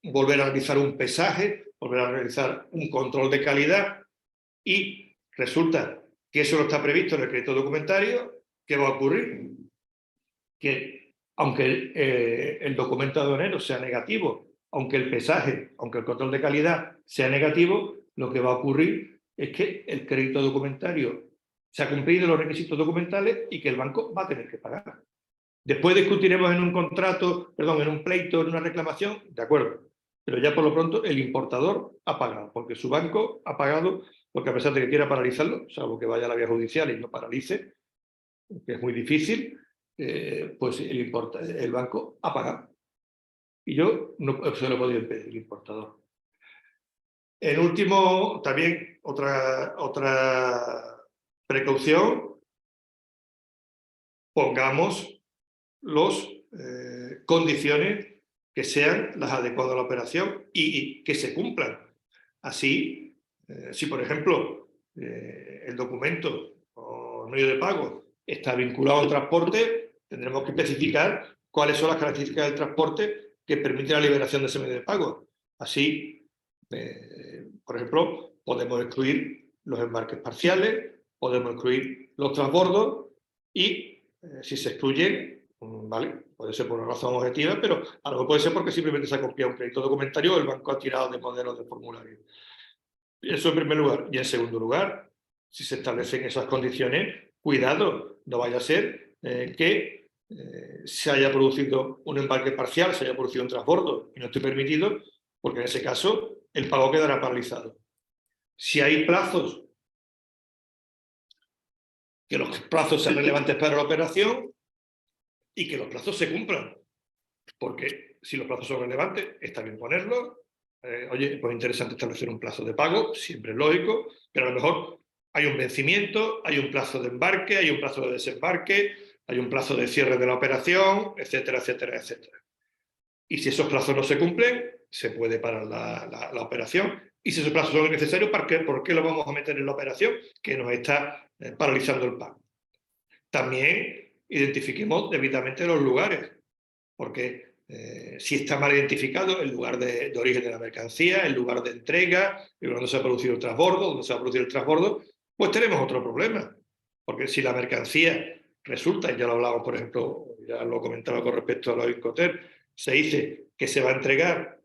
volver a realizar un pesaje, volver a realizar un control de calidad y resulta que eso no está previsto en el crédito documentario. ¿Qué va a ocurrir? Que aunque el documento aduanero sea negativo aunque el pesaje, aunque el control de calidad sea negativo, lo que va a ocurrir es que el crédito documentario se ha cumplido los requisitos documentales y que el banco va a tener que pagar. Después discutiremos en un contrato, perdón, en un pleito, en una reclamación, de acuerdo. Pero ya por lo pronto el importador ha pagado, porque su banco ha pagado, porque a pesar de que quiera paralizarlo, salvo que vaya a la vía judicial y no paralice, que es muy difícil, pues el banco ha pagado. Y yo no se lo he podido impedir, el importador. En último, también otra precaución, pongamos las condiciones que sean las adecuadas a la operación y que se cumplan. Así, si por ejemplo el documento o medio de pago está vinculado al transporte, tendremos que especificar cuáles son las características del transporte que permiten la liberación de ese medio de pago. Así, por ejemplo, podemos excluir los embarques parciales, podemos excluir los transbordos y si se excluyen, ¿vale? Puede ser por una razón objetiva, pero a lo mejor puede ser porque simplemente se ha copiado un crédito documentario o el banco ha tirado de modelos de formulario. Eso en primer lugar. Y en segundo lugar, si se establecen esas condiciones, cuidado, no vaya a ser que se haya producido un embarque parcial, se haya producido un transbordo y no esté permitido, porque en ese caso el pago quedará paralizado. Si hay plazos, que los plazos sean relevantes para la operación y que los plazos se cumplan. Porque si los plazos son relevantes, está bien ponerlos. Oye, pues interesante establecer un plazo de pago, siempre es lógico, pero a lo mejor hay un vencimiento, hay un plazo de embarque, hay un plazo de desembarque, hay un plazo de cierre de la operación, etcétera, etcétera, etcétera. Y si esos plazos no se cumplen, se puede parar la operación. Y si esos plazos son necesarios, ¿por qué lo vamos a meter en la operación que nos está paralizando el pago? También identifiquemos debidamente los lugares, porque si está mal identificado el lugar de origen de la mercancía, el lugar de entrega, el lugar donde se ha producido el transbordo, donde se va a producir el transbordo, pues tenemos otro problema. Porque si la mercancía resulta, y ya lo hablamos, por ejemplo, ya lo comentaba con respecto a los Incoterm, se dice que se va a entregar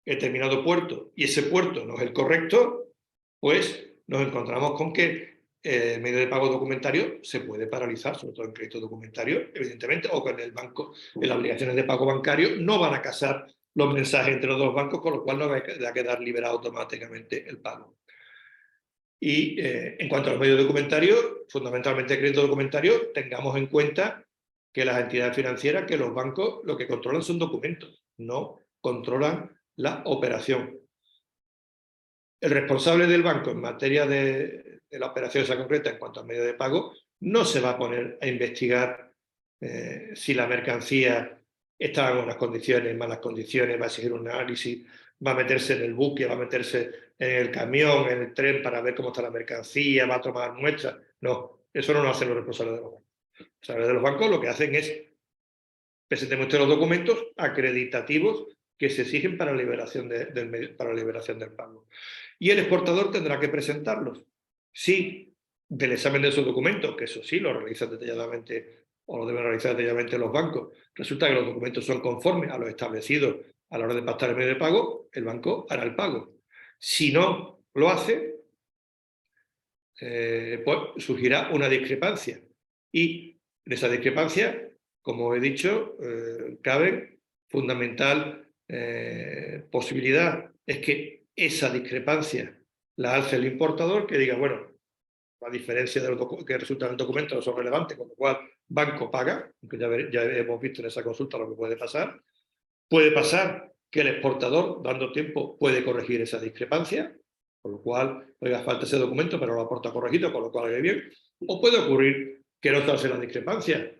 en determinado puerto y ese puerto no es el correcto, pues nos encontramos con que el medio de pago documentario se puede paralizar, sobre todo en crédito documentario, evidentemente, o con el banco, en las obligaciones de pago bancario, no van a casar los mensajes entre los dos bancos, con lo cual no va a quedar liberado automáticamente el pago. Y en cuanto a los medios documentarios, fundamentalmente el crédito documentario, tengamos en cuenta que las entidades financieras, que los bancos, lo que controlan son documentos, no controlan la operación. El responsable del banco en materia de la operación esa concreta en cuanto al medio de pago no se va a poner a investigar si la mercancía estaba en unas condiciones, en malas condiciones, va a exigir un análisis, va a meterse en el buque, va a meterse en el camión, en el tren para ver cómo está la mercancía, va a tomar muestras. No, eso no lo hacen los responsables de los bancos. Los responsables de los bancos lo que hacen es presentar los documentos acreditativos que se exigen para la liberación del pago. Y el exportador tendrá que presentarlos. Si del examen de esos documentos, que eso sí lo realizan detalladamente o lo deben realizar detalladamente los bancos, resulta que los documentos son conformes a lo establecido a la hora de pactar el medio de pago, el banco hará el pago. Si no lo hace, pues surgirá una discrepancia. Y en esa discrepancia, como he dicho, cabe fundamental posibilidad, es que esa discrepancia la alce el importador, que diga, bueno, la diferencia de los que resulta en el documento no son relevantes, con lo cual banco paga, aunque ya hemos visto en esa consulta lo que puede pasar. Puede pasar que el exportador, dando tiempo, puede corregir esa discrepancia, con lo cual, oiga, falta ese documento, pero lo aporta corregido, con lo cual es bien. O puede ocurrir que no se alce la discrepancia.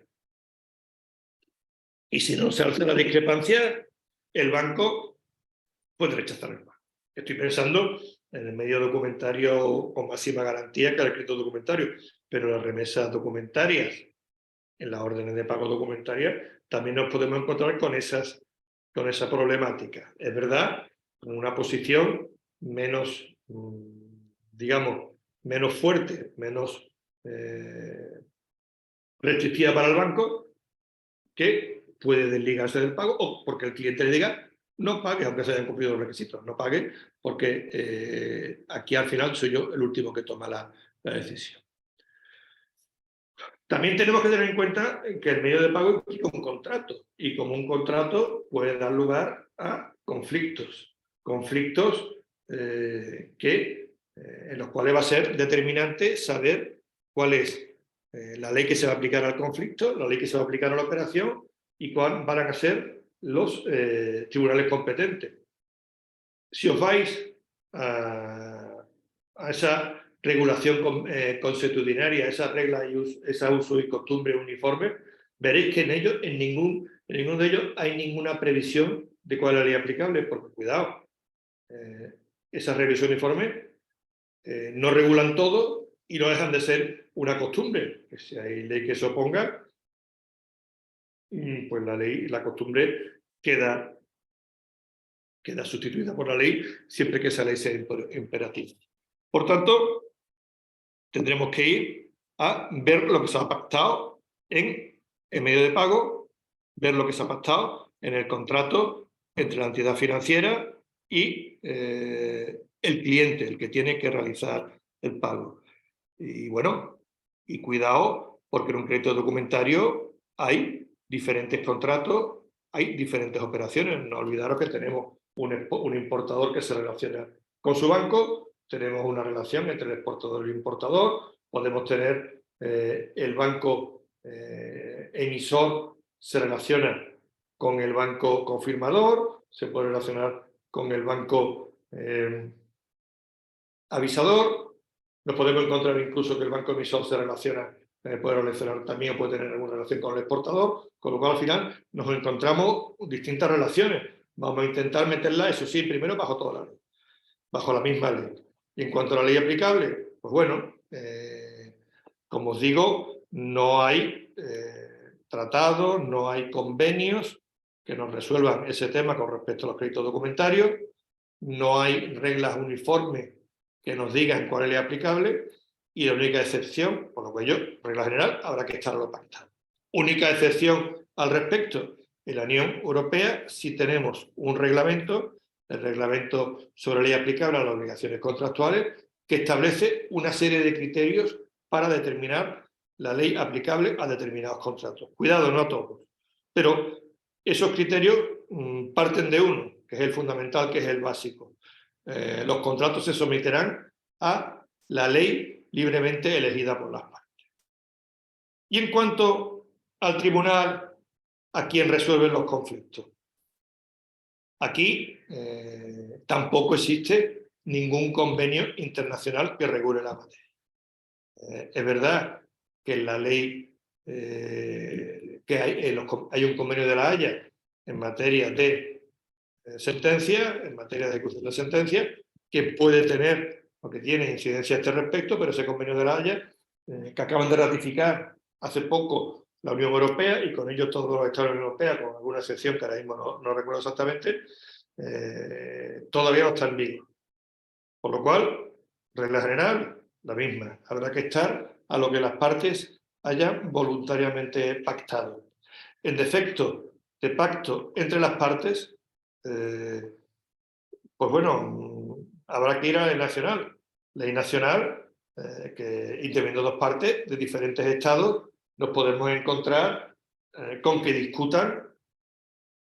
Y si no se alza la discrepancia, el banco puede rechazar el pago. Estoy pensando en el medio documentario con máxima garantía que el escrito documentario, pero las remesas documentarias, en las órdenes de pago documentarias, también nos podemos encontrar con esa problemática. Es verdad, con una posición menos, digamos, menos fuerte, menos restrictiva para el banco, que puede desligarse del pago o porque el cliente le diga no pague, aunque se hayan cumplido los requisitos, no pague, porque aquí al final soy yo el último que toma la decisión. También tenemos que tener en cuenta que el medio de pago implica un contrato, y como un contrato puede dar lugar a conflictos. Conflictos en los cuales va a ser determinante saber cuál es la ley que se va a aplicar al conflicto, la ley que se va a aplicar a la operación y cuáles van a ser los tribunales competentes. Si os vais a esa regulación consuetudinaria, esa regla y esa uso y costumbre uniforme, veréis que en ninguno de ellos hay ninguna previsión de cuál es la ley aplicable, porque cuidado, esas reglas uniformes no regulan todo y no dejan de ser una costumbre. Que si hay ley que se oponga, pues la costumbre queda sustituida por la ley siempre que esa ley sea imperativa. Por tanto, tendremos que ir a ver lo que se ha pactado en el medio de pago, ver lo que se ha pactado en el contrato entre la entidad financiera y el cliente, el que tiene que realizar el pago. Y bueno, y cuidado, porque en un crédito documentario hay diferentes contratos, hay diferentes operaciones. No olvidaros que tenemos un importador que se relaciona con su banco, tenemos una relación entre el exportador y el importador, podemos tener el banco emisor se relaciona con el banco confirmador, se puede relacionar con el banco avisador, nos podemos encontrar incluso que el banco emisor se relaciona, puede relacionar también o puede tener alguna relación con el exportador, con lo cual al final nos encontramos distintas relaciones. Vamos a intentar meterlas, eso sí, primero bajo toda la ley, bajo la misma ley. Y en cuanto a la ley aplicable, pues bueno, como os digo, no hay tratados, no hay convenios que nos resuelvan ese tema con respecto a los créditos documentarios, no hay reglas uniformes que nos digan cuál es la ley aplicable, y la única excepción, por lo que yo, regla general, habrá que estarlo pactado. Única excepción al respecto, en la Unión Europea sí tenemos un reglamento, el reglamento sobre la ley aplicable a las obligaciones contractuales, que establece una serie de criterios para determinar la ley aplicable a determinados contratos. Cuidado, no a todos, pero esos criterios parten de uno, que es el fundamental, que es el básico. Los contratos se someterán a la ley libremente elegida por las partes. Y en cuanto al tribunal, a quien resuelven los conflictos, aquí tampoco existe ningún convenio internacional que regule la materia. Es verdad que en la ley que hay un convenio de La Haya en materia de sentencia, en materia de ejecución de sentencia, que puede tener o que tiene incidencia a este respecto, pero ese convenio de La Haya, que acaban de ratificar hace poco la Unión Europea y con ello todos los estados de la Unión Europea, con alguna excepción que ahora mismo no recuerdo exactamente, todavía no está en vigor. Por lo cual, regla general, la misma. Habrá que estar a lo que las partes hayan voluntariamente pactado. En defecto de pacto entre las partes, pues bueno, habrá que ir a la ley nacional. Ley nacional, que interviniendo dos partes de diferentes estados, nos podemos encontrar con que discutan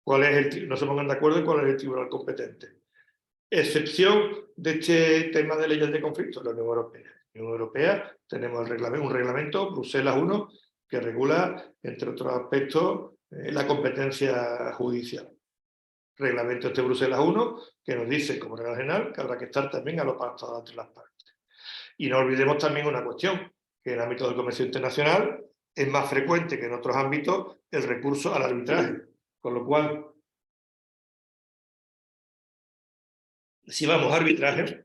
no se pongan de acuerdo en cuál es el tribunal competente. Excepción de este tema de leyes de conflicto, la Unión Europea. En la Unión Europea tenemos un reglamento, Bruselas I, que regula, entre otros aspectos, la competencia judicial. Reglamento este Bruselas I, que nos dice, como regla general, que habrá que estar también a lo pactado entre las partes. Y no olvidemos también una cuestión, que en el ámbito del comercio internacional es más frecuente que en otros ámbitos el recurso al arbitraje. Con lo cual, si vamos a arbitraje,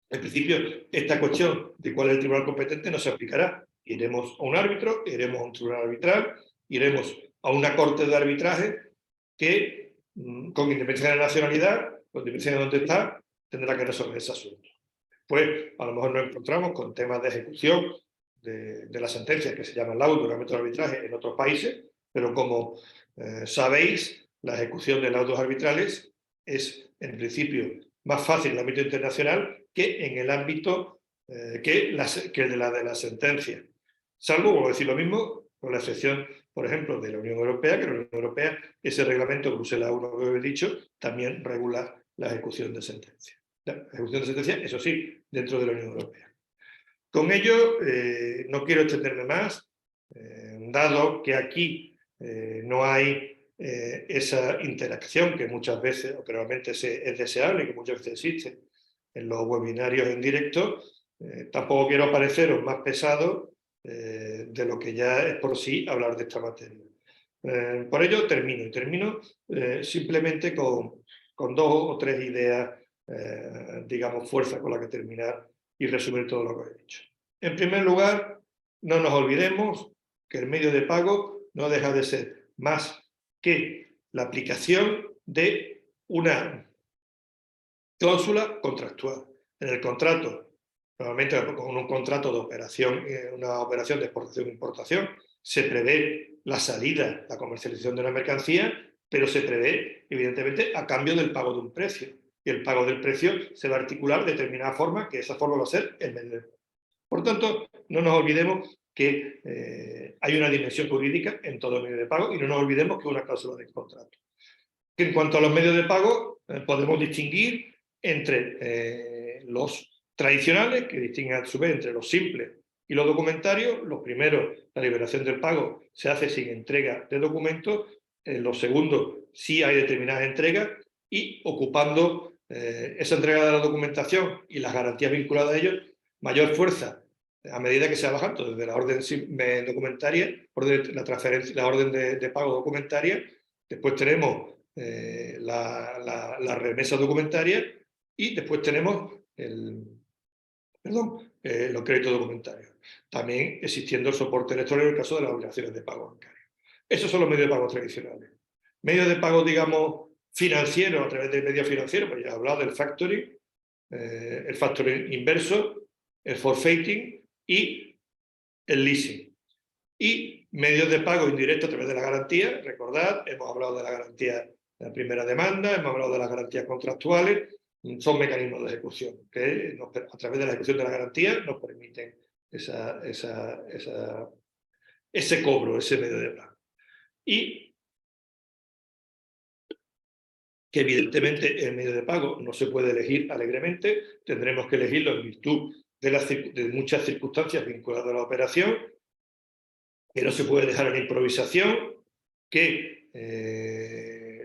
en principio, esta cuestión de cuál es el tribunal competente no se aplicará. Iremos a un árbitro, iremos a un tribunal arbitral, iremos a una corte de arbitraje que, con independencia de la nacionalidad, con independencia de dónde está, tendrá que resolver ese asunto. Pues a lo mejor nos encontramos con temas de ejecución de la sentencia que se llama laudo, reglamento de arbitraje en otros países, pero como sabéis, la ejecución de laudos arbitrales es, en principio, más fácil en el ámbito internacional que en el ámbito que el de la sentencia. Salvo, como decir lo mismo, con la excepción, por ejemplo, de la Unión Europea, que la Unión Europea, ese reglamento Bruselas 1 que he dicho, también regula la ejecución de sentencia. La ejecución de sentencia, eso sí, dentro de la Unión Europea. Con ello, no quiero extenderme más, dado que aquí no hay esa interacción que muchas veces, o que realmente es deseable y que muchas veces existe en los webinarios en directo. Tampoco quiero pareceros más pesado de lo que ya es por sí hablar de esta materia. Por ello termino simplemente con 2 o 3 ideas, digamos, fuerza con la que terminar y resumir todo lo que he dicho. En primer lugar, no nos olvidemos que el medio de pago no deja de ser más que la aplicación de una cláusula contractual. En el contrato, normalmente con un contrato de operación, una operación de exportación e importación, se prevé la salida, la comercialización de una mercancía, pero se prevé, evidentemente, a cambio del pago de un precio. Y el pago del precio se va a articular de determinada forma, que esa forma va a ser el medio de pago. Por tanto, no nos olvidemos que hay una dimensión jurídica en todo medio de pago y no nos olvidemos que es una cláusula de contrato. En cuanto a los medios de pago, podemos distinguir entre los tradicionales, que distinguen a su vez entre los simples y los documentarios. Los primeros, la liberación del pago se hace sin entrega de documentos. Los segundos, sí hay determinadas entregas y ocupando esa entrega de la documentación y las garantías vinculadas a ellos, mayor fuerza a medida que se va bajando desde la orden documentaria, la orden de pago documentaria. Después tenemos la remesa documentaria y después tenemos los créditos documentarios. También existiendo el soporte electrónico en el caso de las obligaciones de pago bancario. Esos son los medios de pago tradicionales. Medios de pago, digamos, financieros, a través de medios financieros, pues ya he hablado del factoring, el factoring inverso, el forfaiting y el leasing. Y medios de pago indirectos a través de la garantía. Recordad, hemos hablado de la garantía de la primera demanda, hemos hablado de las garantías contractuales. Son mecanismos de ejecución que a través de la ejecución de la garantía nos permiten ese cobro, ese medio de pago. Y que evidentemente el medio de pago no se puede elegir alegremente, tendremos que elegirlo en virtud de muchas circunstancias vinculadas a la operación, que no se puede dejar en improvisación, que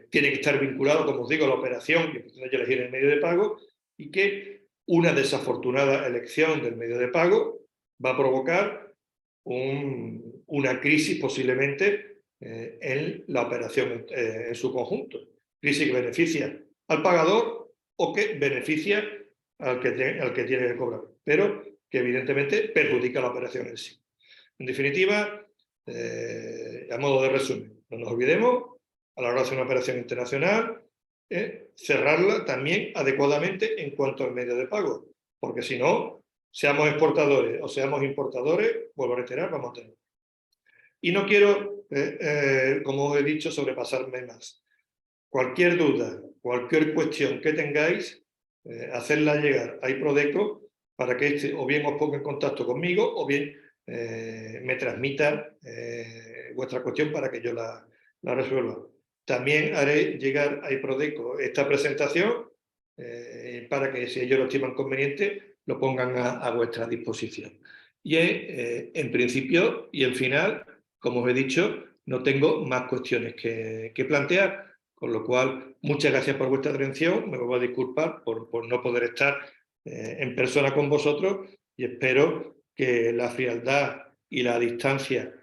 tiene que estar vinculado, como os digo, a la operación que pretende elegir el medio de pago, y que una desafortunada elección del medio de pago va a provocar una crisis posiblemente en la operación en su conjunto. Crisis que beneficia al pagador o que beneficia al que tiene que cobrar, pero que evidentemente perjudica la operación en sí. En definitiva, a modo de resumen, no nos olvidemos, a la hora de hacer una operación internacional, cerrarla también adecuadamente en cuanto al medio de pago, porque si no, seamos exportadores o seamos importadores, vuelvo a reiterar, vamos a tener. Y no quiero, como os he dicho, sobrepasarme más. Cualquier duda, cualquier cuestión que tengáis, hacerla llegar a iProdeco para que o bien os ponga en contacto conmigo o bien me transmita vuestra cuestión para que yo la resuelva. También haré llegar a iProdeco esta presentación para que, si ellos lo estiman conveniente, lo pongan a vuestra disposición. Y en principio y en final, como os he dicho, no tengo más cuestiones que plantear, con lo cual, muchas gracias por vuestra atención. Me voy a disculpar por no poder estar en persona con vosotros y espero que la frialdad y la distancia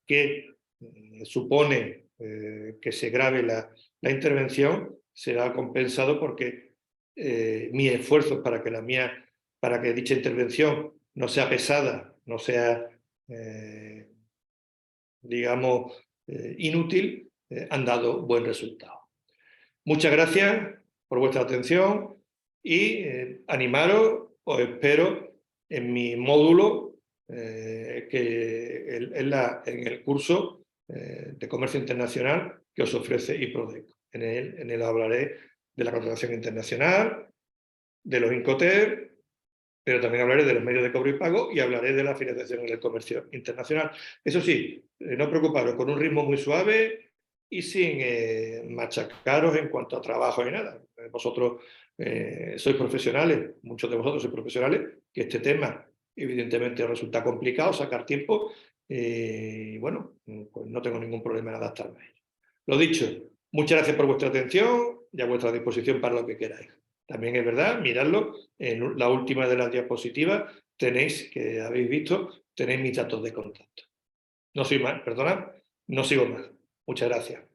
que supone que se grabe la intervención será compensado porque mis esfuerzos para que dicha intervención no sea pesada, no sea, digamos, inútil, han dado buen resultado. Muchas gracias por vuestra atención y animaros, os espero en mi módulo en el curso de Comercio Internacional que os ofrece iProdeco. En él hablaré de la contratación internacional, de los Incoterm, pero también hablaré de los medios de cobro y pago y hablaré de la financiación en el comercio internacional. Eso sí, no preocuparos, con un ritmo muy suave y sin machacaros en cuanto a trabajo y nada. Vosotros sois profesionales, muchos de vosotros sois profesionales, que este tema evidentemente os resulta complicado sacar tiempo y bueno, pues no tengo ningún problema en adaptarme a ello. Lo dicho, muchas gracias por vuestra atención y a vuestra disposición para lo que queráis. También es verdad, miradlo, en la última de las diapositivas tenéis, que habéis visto, tenéis mis datos de contacto. No soy más, perdonad, no sigo más. Muchas gracias.